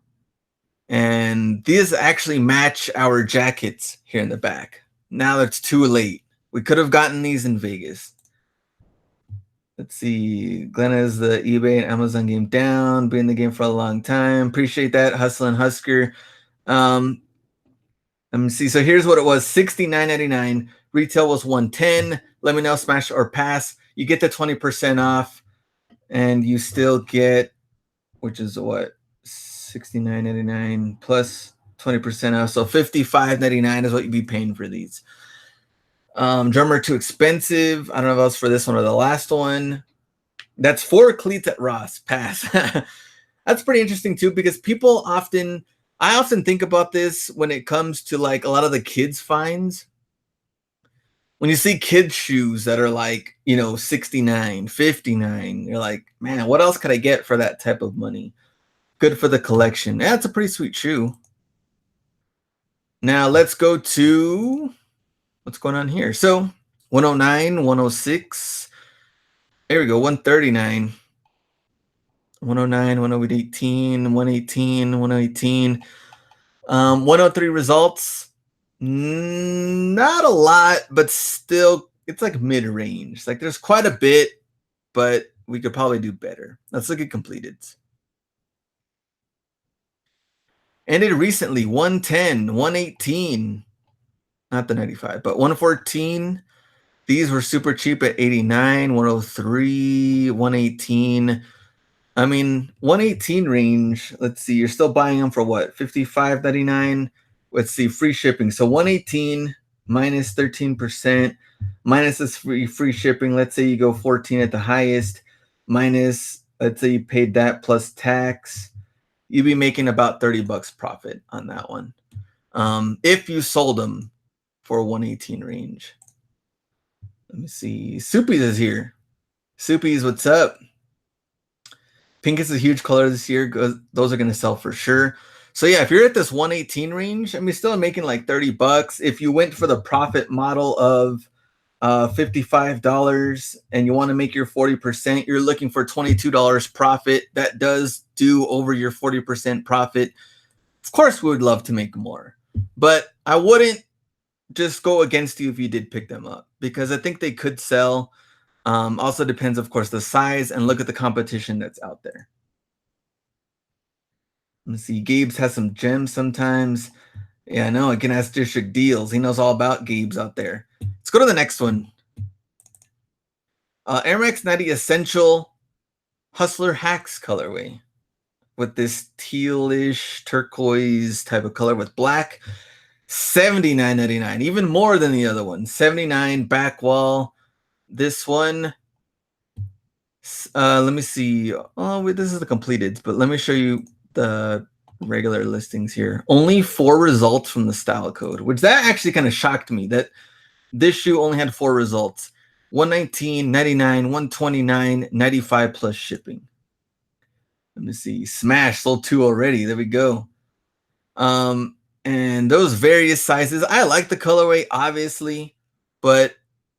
and these actually match our jackets here in the back. Now it's too late. We could have gotten these in Vegas. Let's see. Glenn has the eBay and Amazon game down. Been in the game for a long time. Appreciate that, Hustle and Husker. Let me see. So here's what it was: $69.99. Retail was $110. Let me know, smash or pass. You get the 20% off, and you still get, which is what, $69.99 plus 20% off. So $55.99 is what you'd be paying for these. Drummer too expensive. I don't know if else for this one or the last one. That's 4 cleats at Ross. Pass. That's pretty interesting too, because people often, I often think about this when it comes to like a lot of the kids finds. When you see kids shoes that are like, 69, 59, you're like, man, what else could I get for that type of money? Good for the collection. Yeah, it's a pretty sweet shoe. Now let's go to what's going on here. So 109, 106. There we go. 139. 109, 118, 118, 118. 103 results. Not a lot, but still, it's like mid-range. Like there's quite a bit, but we could probably do better. Let's look at completed. Ended recently, 110, 118. Not the 95, but 114. These were super cheap at 89, 103, 118. I mean, 118 range. Let's see, you're still buying them for what? $55.99. Let's see, free shipping. So 118 minus 13% minus this free shipping. Let's say you go 14 at the highest, minus, let's say you paid that plus tax. You'd be making about $30 profit on that one. If you sold them for 118 range. Let me see. Soupies is here. Soupies, what's up? Pink is a huge color this year. Those are going to sell for sure. So yeah, if you're at this 118 range, I mean, still making like $30. If you went for the profit model of $55 and you want to make your 40%, you're looking for $22 profit. That does do over your 40% profit. Of course, we would love to make more, but I wouldn't just go against you if you did pick them up, because I think they could sell. Also depends, of course, the size, and look at the competition that's out there. Let's see. Gabe's has some gems sometimes. Yeah, I know. I can ask District Deals. He knows all about Gabe's out there. Let's go to the next one. Air Max 90 Essential Hustler Hacks colorway with this tealish turquoise type of color with black. $79.99, even more than the other one. $79 back wall. This one, let me see. Oh, wait, this is the completed, but let me show you the regular listings here. Only 4 results from the style code, which that actually kind of shocked me that this shoe only had 4 results. 119, 99, 129, 95 plus shipping. Let me see. Smash sold 2 already. There we go. And those various sizes. I like the colorway, obviously, but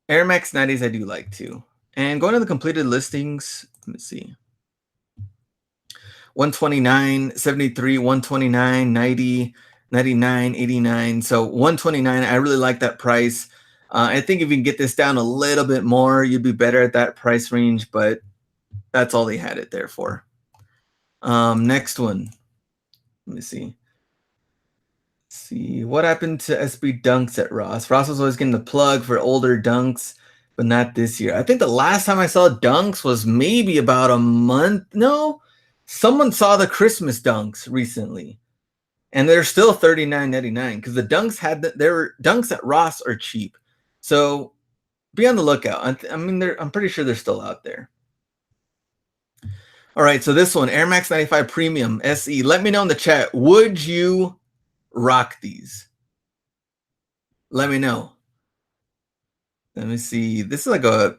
Air Max 90s I do like too. And going to the completed listings, let me see. 129, 73, 129, 90, 99, 89. So 129, I really like that price. I think if you can get this down a little bit more, you'd be better at that price range, but that's all they had it there for. Next one. Let me see. See what happened to SB Dunks at Ross. Ross was always getting the plug for older dunks. but not this year. I think the last time I saw Dunks was maybe about a month. No, someone saw the Christmas Dunks recently, and they're still $39.99 because the Dunks their Dunks at Ross are cheap. So be on the lookout. I mean, I'm pretty sure they're still out there. All right, so this one, Air Max 95 Premium SE. Let me know in the chat. Would you rock these? Let me know. Let me see. This is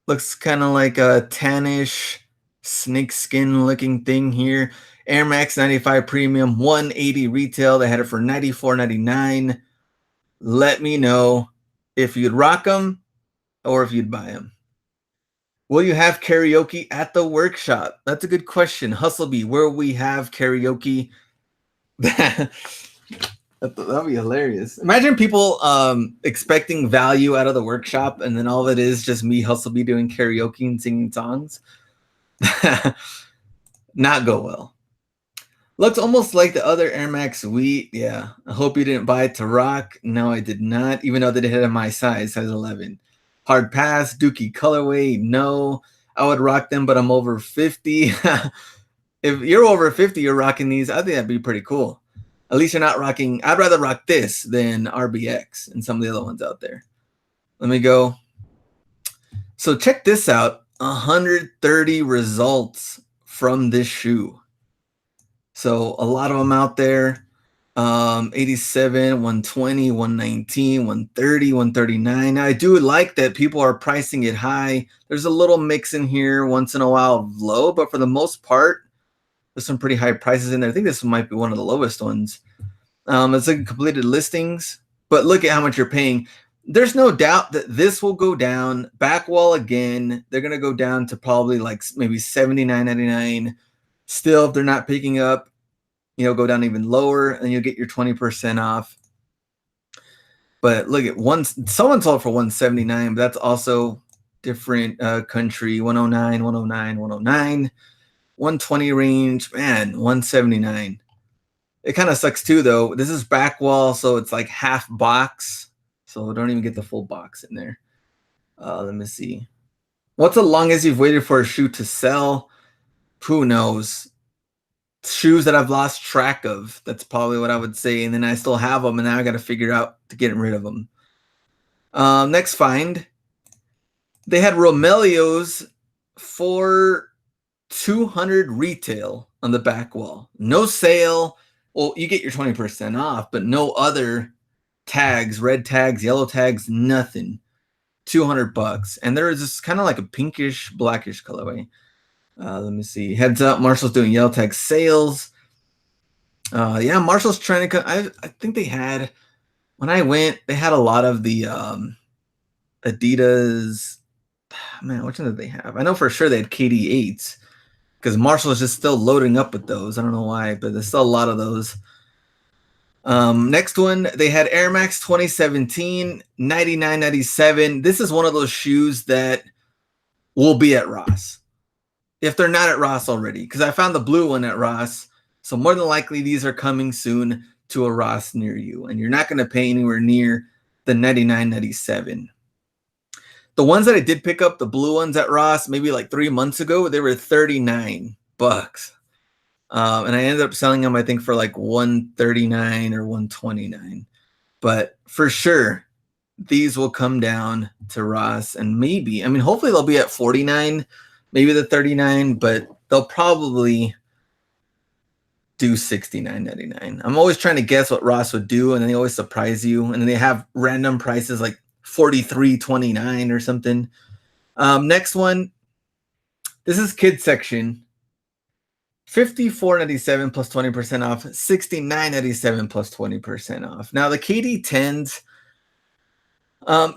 looks kind of like a tannish snake skin looking thing here. Air Max 95 Premium, 180 retail. They had it for $94.99. Let me know if you'd rock them or if you'd buy them. Will you have karaoke at the workshop? That's a good question. Hustlebee, where we have karaoke? That'd be hilarious. Imagine people expecting value out of the workshop, and then all of it is just me, Hustlebee, doing karaoke and singing songs. Not go well. Looks almost like the other Air Max Wheat. Yeah. I hope you didn't buy it to rock. No, I did not, even though they hit my size 11. Hard pass, Dookie colorway. No, I would rock them, but I'm over 50. If you're over 50, you're rocking these. I think that'd be pretty cool. At least you're not rocking. I'd rather rock this than RBX and some of the other ones out there. Let me go. So check this out. 130 results from this shoe. So a lot of them out there. 87, 120, 119, 130, 139. Now I do like that people are pricing it high. There's a little mix in here once in a while of low, but for the most part, there's some pretty high prices in there. I think this might be one of the lowest ones. It's like completed listings, but look at how much you're paying. There's no doubt that this will go down. Back wall again. They're gonna go down to probably like maybe $79.99. Still, if they're not picking up, go down even lower, and you'll get your 20% off. But look at someone sold for $179, but that's also different country. 109, 109, 109. 120 range, man, 179. It kind of sucks too, though. This is back wall, so it's like half box. So don't even get the full box in there. Let me see. What's the longest you've waited for a shoe to sell? Who knows? Shoes that I've lost track of. That's probably what I would say. And then I still have them, and now I got to figure out to get rid of them. Next find. They had Romelios for 200 retail on the back wall. No sale. Well, you get your 20% off, but no other tags, red tags, yellow tags, nothing. $200. And there is this kind of like a pinkish, blackish colorway. Let me see. Heads up, Marshall's doing yellow tag sales. Yeah, Marshall's trying to I think they had, when I went, they had a lot of the Adidas. Man, which one did they have? I know for sure they had KD8s. Because Marshall is just still loading up with those. I don't know why, but there's still a lot of those. Next one, they had Air Max 2017, $99.97. This is one of those shoes that will be at Ross. If they're not at Ross already, because I found the blue one at Ross. So more than likely, these are coming soon to a Ross near you. And you're not going to pay anywhere near the $99.97. The ones that I did pick up, the blue ones at Ross, maybe like 3 months ago, they were $39. And I ended up selling them, I think, for like $139 or $129. But for sure, these will come down to Ross, and hopefully they'll be at $49, maybe the $39, but they'll probably do $69.99. I'm always trying to guess what Ross would do, and then they always surprise you, and then they have random prices like $43.29 or something. Next one, this is kids section. $54.97 plus 20% off. $69.97 plus 20% off. Now the KD10s.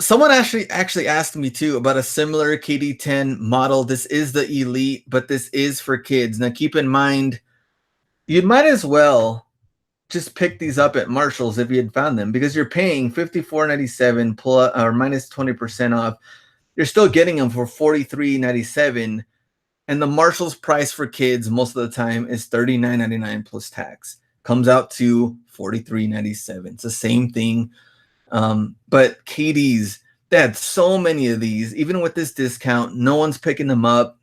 Someone actually asked me too about a similar KD10 model. This is the Elite, but this is for kids. Now keep in mind, you might as well just pick these up at Marshall's if you had found them, because you're paying $54.97 plus or minus 20% off. You're still getting them for $43.97, and the Marshall's price for kids most of the time is $39.99 plus tax. Comes out to $43.97. It's the same thing. But KD's, They had so many of these. Even with this discount, no one's picking them up.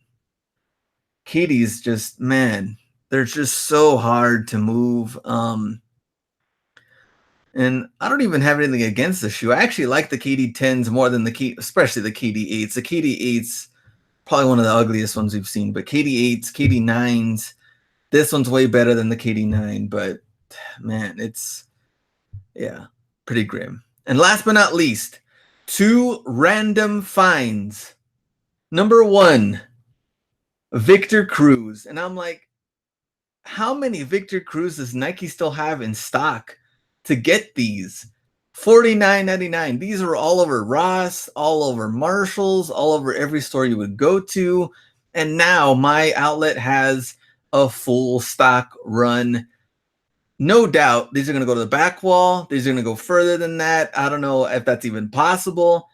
Katie's just, man, they're just so hard to move. And I don't even have anything against the shoe. I actually like the KD10s more than especially the KD8s. The KD8s, probably one of the ugliest ones we've seen, but KD8s, KD9s, this one's way better than the KD9, but man, it's, yeah, pretty grim. And last but not least, 2 random finds. Number 1, Victor Cruz. And I'm like, how many Victor Cruz does Nike still have in stock to get these? $49.99. These are all over Ross, all over Marshalls, all over every store you would go to. And now my outlet has a full stock run. No doubt these are going to go to the back wall. These are going to go further than that. I don't know if that's even possible.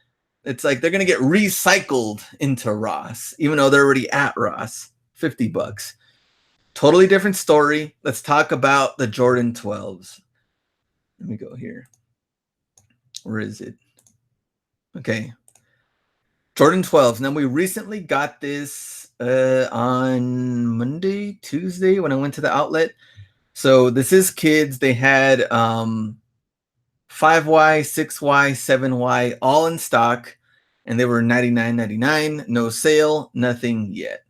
It's like they're going to get recycled into Ross, even though they're already at Ross. $50. Totally different story. Let's talk about the Jordan 12s. Let me go here. Where is it? Okay. Jordan 12s. Now, we recently got this on Monday, Tuesday, when I went to the outlet. So this is kids. They had 5Y, 6Y, 7Y, all in stock. And they were $99.99. No sale, nothing yet.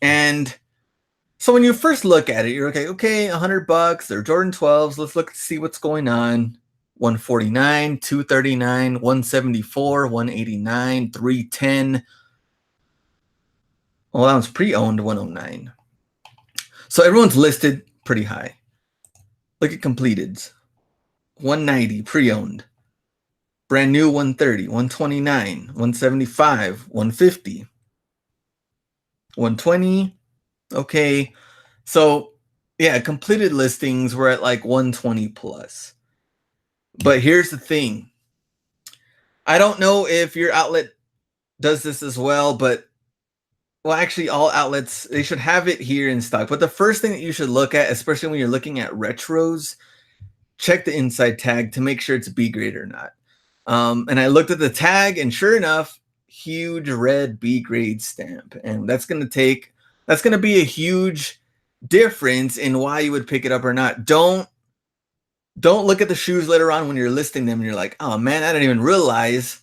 And so when you first look at it, you're okay, $100. They're Jordan 12s. Let's look to see what's going on. 149, 239, 174, 189, 310. Well, that was pre-owned 109. So everyone's listed pretty high. Look at completeds. 190 pre-owned. Brand new 130, 129, 175, 150, 120. Okay, so yeah, completed listings were at like 120 plus. But here's the thing. I don't know if your outlet does this as well, but well, actually all outlets, they should have it here in stock. But the first thing that you should look at, especially when you're looking at retros, check the inside tag to make sure it's B grade or not. And I looked at the tag, and sure enough, huge red B grade stamp. And that's going to be a huge difference in why you would pick it up or not. Don't look at the shoes later on when you're listing them and you're like, oh man, I didn't even realize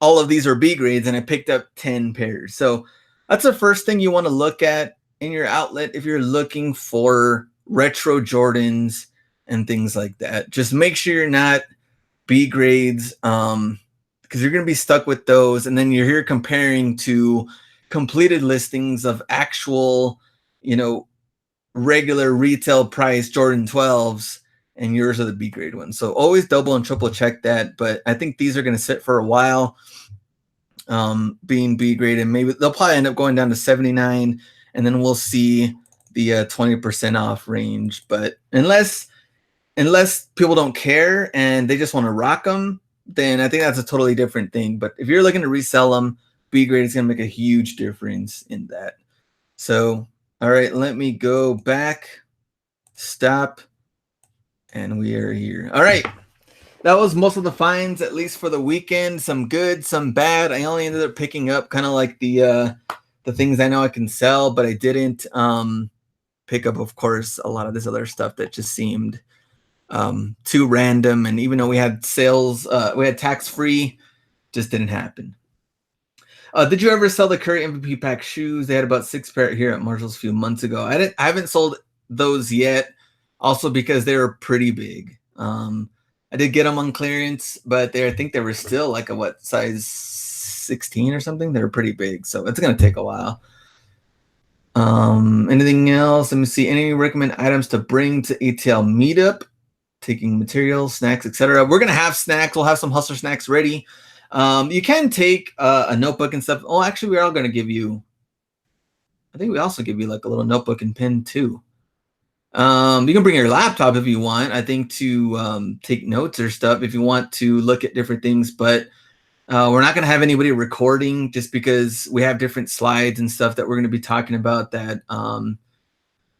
all of these are B grades and I picked up 10 pairs. So that's the first thing you want to look at in your outlet if you're looking for retro Jordans and things like that. Just make sure you're not B grades, because you're going to be stuck with those. And then you're here comparing to completed listings of actual, regular retail price Jordan 12s, and yours are the B grade ones. So always double and triple check that. But I think these are going to sit for a while, being B grade, and maybe they'll probably end up going down to 79, and then we'll see the 20% off range. But unless people don't care and they just want to rock them, then I think that's a totally different thing. But if you're looking to resell them, B grade is going to make a huge difference in that. So, all right, let me go back, stop, and we are here. All right, that was most of the finds, at least for the weekend. Some good, some bad. I only ended up picking up kind of like the things I know I can sell, but I didn't pick up, of course, a lot of this other stuff that just seemed too random. And even though we had sales, we had tax-free, just didn't happen. Did you ever sell the Curry MVP pack shoes? They had about 6 pair here at Marshall's a few months ago. I haven't sold those yet, also because they were pretty big. I did get them on clearance, but I think they were still like a size 16 or something. They were pretty big, so it's gonna take a while. Anything else? Let me see. Any recommend items to bring to ATL meetup? Taking materials, snacks, etc. We're gonna have snacks. We'll have some hustler snacks ready. You can take a notebook and stuff. Oh, actually, we're all gonna give you. I think we also give you like a little notebook and pen too. You can bring your laptop if you want. I think to take notes or stuff if you want to look at different things. But we're not gonna have anybody recording just because we have different slides and stuff that we're gonna be talking about that.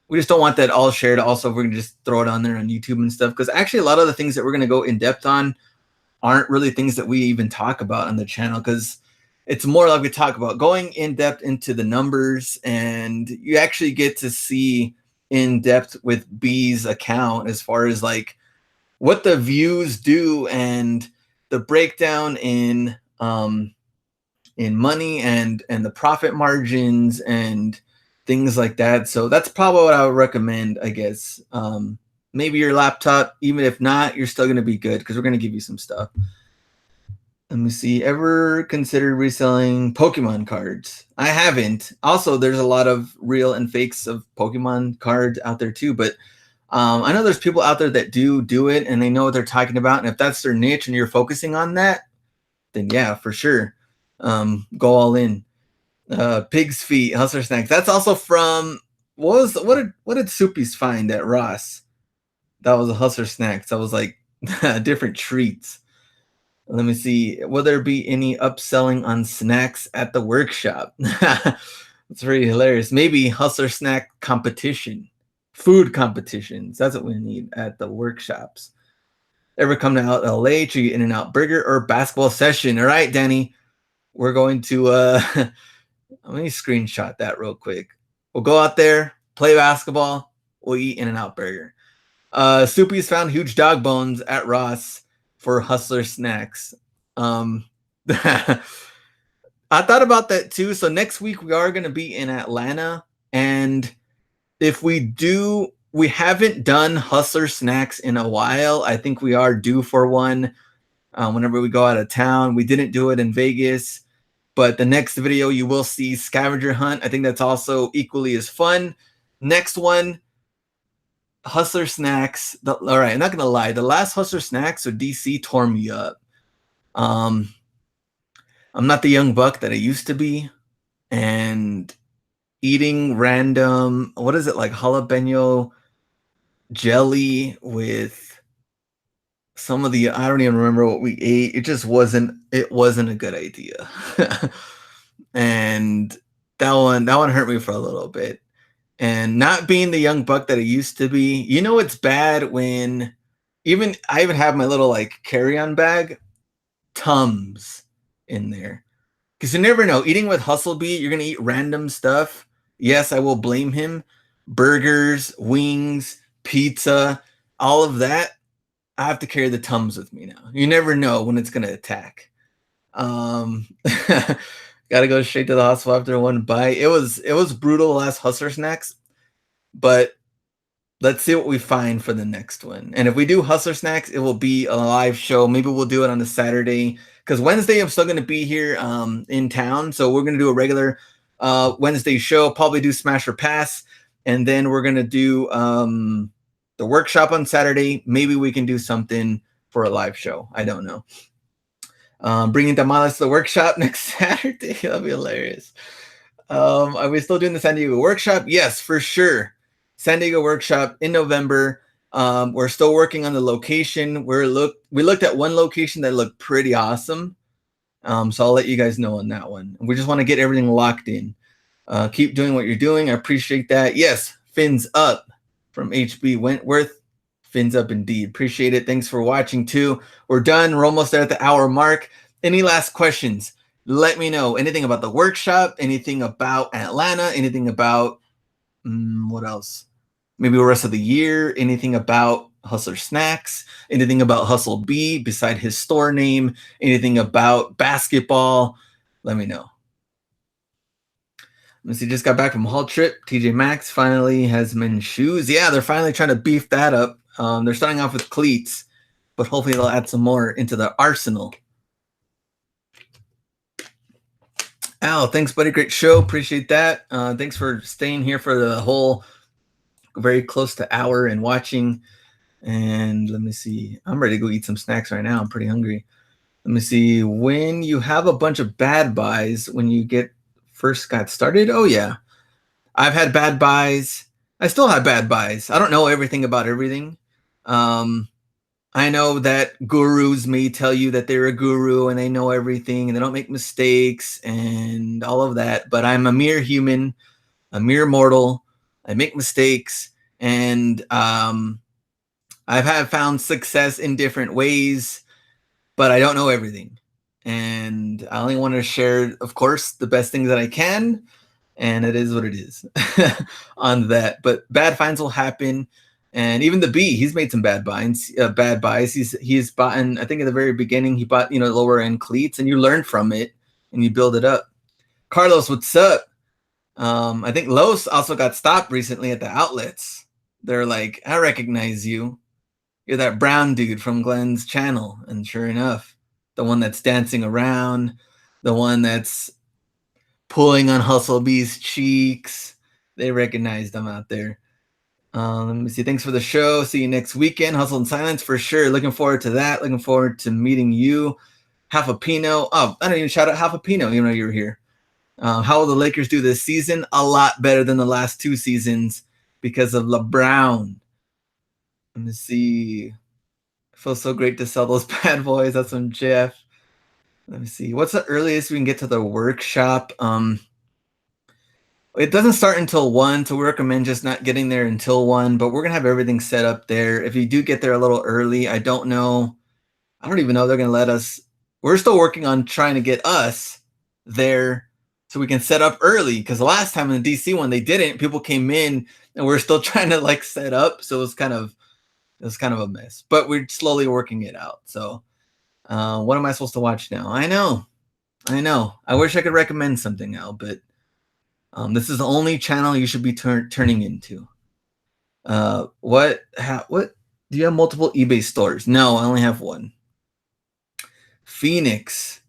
We just don't want that all shared. Also, we're going to just throw it on there on YouTube and stuff. Because actually, a lot of the things that we're going to go in depth on aren't really things that we even talk about on the channel, because it's more like we talk about going in depth into the numbers, and you actually get to see in depth with B's account as far as like what the views do and the breakdown in money and the profit margins and things like that. So that's probably what I would recommend, I guess. Maybe your laptop, even if not, you're still going to be good, because we're going to give you some stuff. Let me see. Ever considered reselling Pokemon cards? I haven't. Also, there's a lot of real and fakes of Pokemon cards out there too. But I know there's people out there that do it, and they know what they're talking about. And if that's their niche and you're focusing on that, then yeah, for sure, go all in. Pig's Feet, Hustler Snacks. That's also from what did Soupies find at Ross? That was a Hustler Snacks. That was like different treats. Let me see. Will there be any upselling on snacks at the workshop? It's pretty hilarious. Maybe Hustler Snack competition, food competitions. That's what we need at the workshops. Ever come to LA to get In-N-Out Burger or basketball session? All right, Danny. We're going to let me screenshot that real quick. We'll go out there, play basketball, we'll eat In-N-Out Burger. Soupy's found huge dog bones at Ross for Hustler Snacks. I thought about that too. So next week we are going to be in Atlanta, and if we haven't done Hustler Snacks in a while. I think we are due for one. Whenever we go out of town, we didn't do it in Vegas, but the next video you will see scavenger hunt. I think that's also equally as fun. Next one, Hustler Snacks. All right, I'm not gonna lie. The last Hustler Snacks or DC tore me up. I'm not the young buck that I used to be, and eating random, what is it, like jalapeno jelly with some of the, I don't even remember what we ate. It wasn't a good idea. And that one hurt me for a little bit. And not being the young buck that I used to be, it's bad when I even have my little like carry-on bag, Tums in there. Because you never know. Eating with Hustle Bee, you're gonna eat random stuff. Yes, I will blame him. Burgers, wings, pizza, all of that. I have to carry the Tums with me now. You never know when it's gonna attack. Gotta go straight to the hospital after one bite. It was brutal last Hustler Snacks, but let's see what we find for the next one. And if we do Hustler Snacks, it will be a live show. Maybe we'll do it on a Saturday, because Wednesday I'm still going to be here in town. So we're going to do a regular Wednesday show, probably do Smash or Pass. And then we're going to do the workshop on Saturday. Maybe we can do something for a live show. I don't know. Bringing tamales to the workshop next Saturday. That'll be hilarious. Are we still doing the San Diego workshop? Yes, for sure. San Diego workshop in November. We're still working on the location. We looked at one location that looked pretty awesome. So I'll let you guys know on that one. We just want to get everything locked in. Keep doing what you're doing. I appreciate that. Yes, fins up from HB Wentworth. Fins up indeed. Appreciate it. Thanks for watching too. We're done. We're almost there at the hour mark. Any last questions? Let me know. Anything about the workshop? Anything about Atlanta? Anything about what else? Maybe the rest of the year? Anything about Hustler Snacks? Anything about Hustle B beside his store name? Anything about basketball? Let me know. Let's see, just got back from Hall Trip. TJ Maxx finally has men's shoes. Yeah, they're finally trying to beef that up. They're starting off with cleats, but hopefully they'll add some more into the arsenal. Al, thanks, buddy. Great show. Appreciate that. Thanks for staying here for the whole very close to hour and watching. And let me see. I'm ready to go eat some snacks right now. I'm pretty hungry. Let me see. When you have a bunch of bad buys, when you first got started. Oh, yeah. I've had bad buys. I still have bad buys. I don't know everything about everything. I know that gurus may tell you that they're a guru and they know everything and they don't make mistakes and all of that. But I'm a mere human, a mere mortal. I make mistakes, and I've found success in different ways. but I don't know everything. And I only want to share, of course, the best things that I can. And it is what it is on that. But bad finds will happen. And even the B, he's made some bad buys. He's bought, I think at the very beginning, he bought, lower end cleats, and you learn from it and you build it up. Carlos, what's up? I think Los also got stopped recently at the outlets. They're like, I recognize you. You're that brown dude from Glenn's channel. And sure enough, the one that's dancing around, the one that's pulling on Hustle B's cheeks. They recognized them out there. Let me see. Thanks for the show. See you next weekend. Hustle in Silence for sure. Looking forward to that. Looking forward to meeting you. Half a Pino. Oh, I don't even shout out Half a Pino. You know you were here. How will the Lakers do this season? A lot better than the last 2 seasons because of LeBron. Let me see. It feels so great to sell those bad boys. That's from Jeff. Let me see. What's the earliest we can get to the workshop? It doesn't start until 1, so we recommend just not getting there until 1, but we're going to have everything set up there. If you do get there a little early, I don't know. I don't even know if they're going to let us. We're still working on trying to get us there so we can set up early, because the last time in the DC one, they didn't. People came in and we're still trying to like set up. So it was kind of a mess, but we're slowly working it out. So what am I supposed to watch now? I know. I wish I could recommend something now, but this is the only channel you should be turning into. What do you have multiple eBay stores? No, I only have one. Phoenix.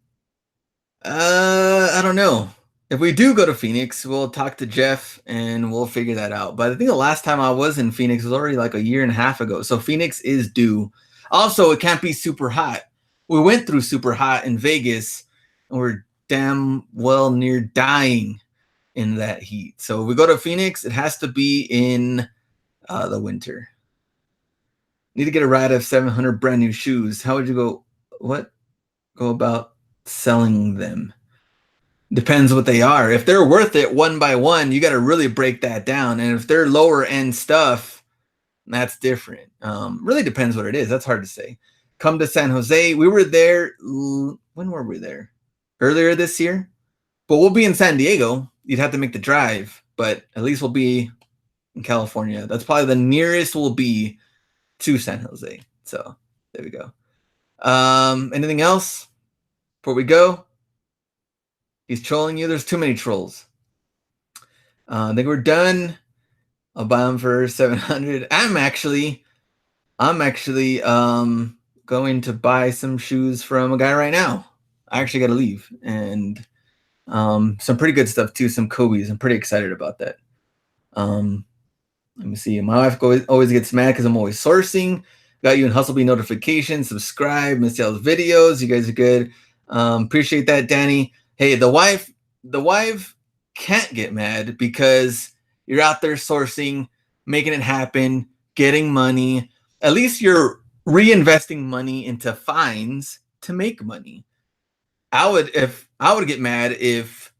I don't know. If we do go to Phoenix, we'll talk to Jeff and we'll figure that out. But I think the last time I was in Phoenix was already like a year and a half ago. So Phoenix is due. Also, it can't be super hot. We went through super hot in Vegas and we're damn well near dying in that heat. So if we go to Phoenix, it has to be in the winter. Need to get a ride of 700 brand new shoes. How would you go about selling them? Depends what they are. If they're worth it one by one, you got to really break that down. And if they're lower end stuff, that's different. Really depends what it is. That's hard to say. Come to San Jose. We were there. When were we there? Earlier this year. But we'll be in San Diego. You'd have to make the drive, but at least we'll be in California. That's probably the nearest we'll be to San Jose. So there we go. Anything else before we go? He's trolling you. There's too many trolls. I think we're done. I'll buy them for 700. I'm actually going to buy some shoes from a guy right now. I actually got to leave, and some pretty good stuff too. Some Kobe's. I'm pretty excited about that. Let me see. My wife always gets mad because I'm always sourcing. Got you in Hustle B notifications. Subscribe. Miss y'all's videos. You guys are good. Appreciate that, Danny. Hey, the wife can't get mad because you're out there sourcing, making it happen, getting money. At least you're reinvesting money into fines to make money. I would get mad if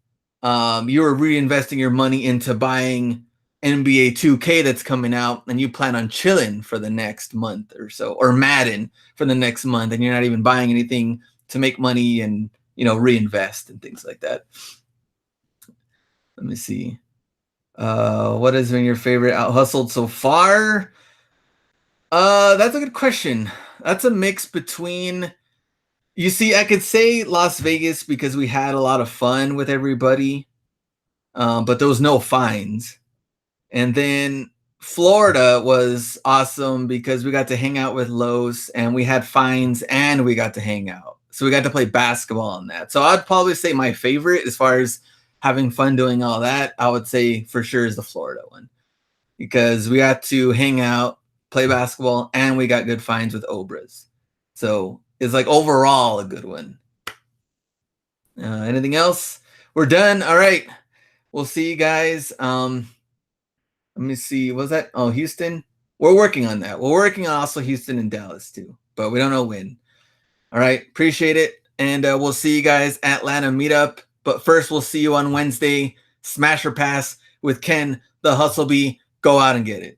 you were reinvesting your money into buying NBA 2K that's coming out and you plan on chilling for the next month or so, or Madden for the next month, and you're not even buying anything to make money and reinvest and things like that. Let me see. What has been your favorite out hustled so far? That's a good question. That's a mix between, you see, I could say Las Vegas because we had a lot of fun with everybody, but there was no fines. And then Florida was awesome because we got to hang out with Los and we had fines and we got to hang out. So we got to play basketball on that. So I'd probably say my favorite as far as having fun doing all that, I would say for sure is the Florida one, because we got to hang out, play basketball, and we got good fines with Obras. So it's like overall a good one. Anything else? We're done. All right. We'll see you guys. Let me see. Was that? Oh, Houston. We're working on that. We're working on also Houston and Dallas too, but we don't know when. All right. Appreciate it. And we'll see you guys at Atlanta meetup. But first, we'll see you on Wednesday. Smash or pass with Ken, the Hustle Bee. Go out and get it.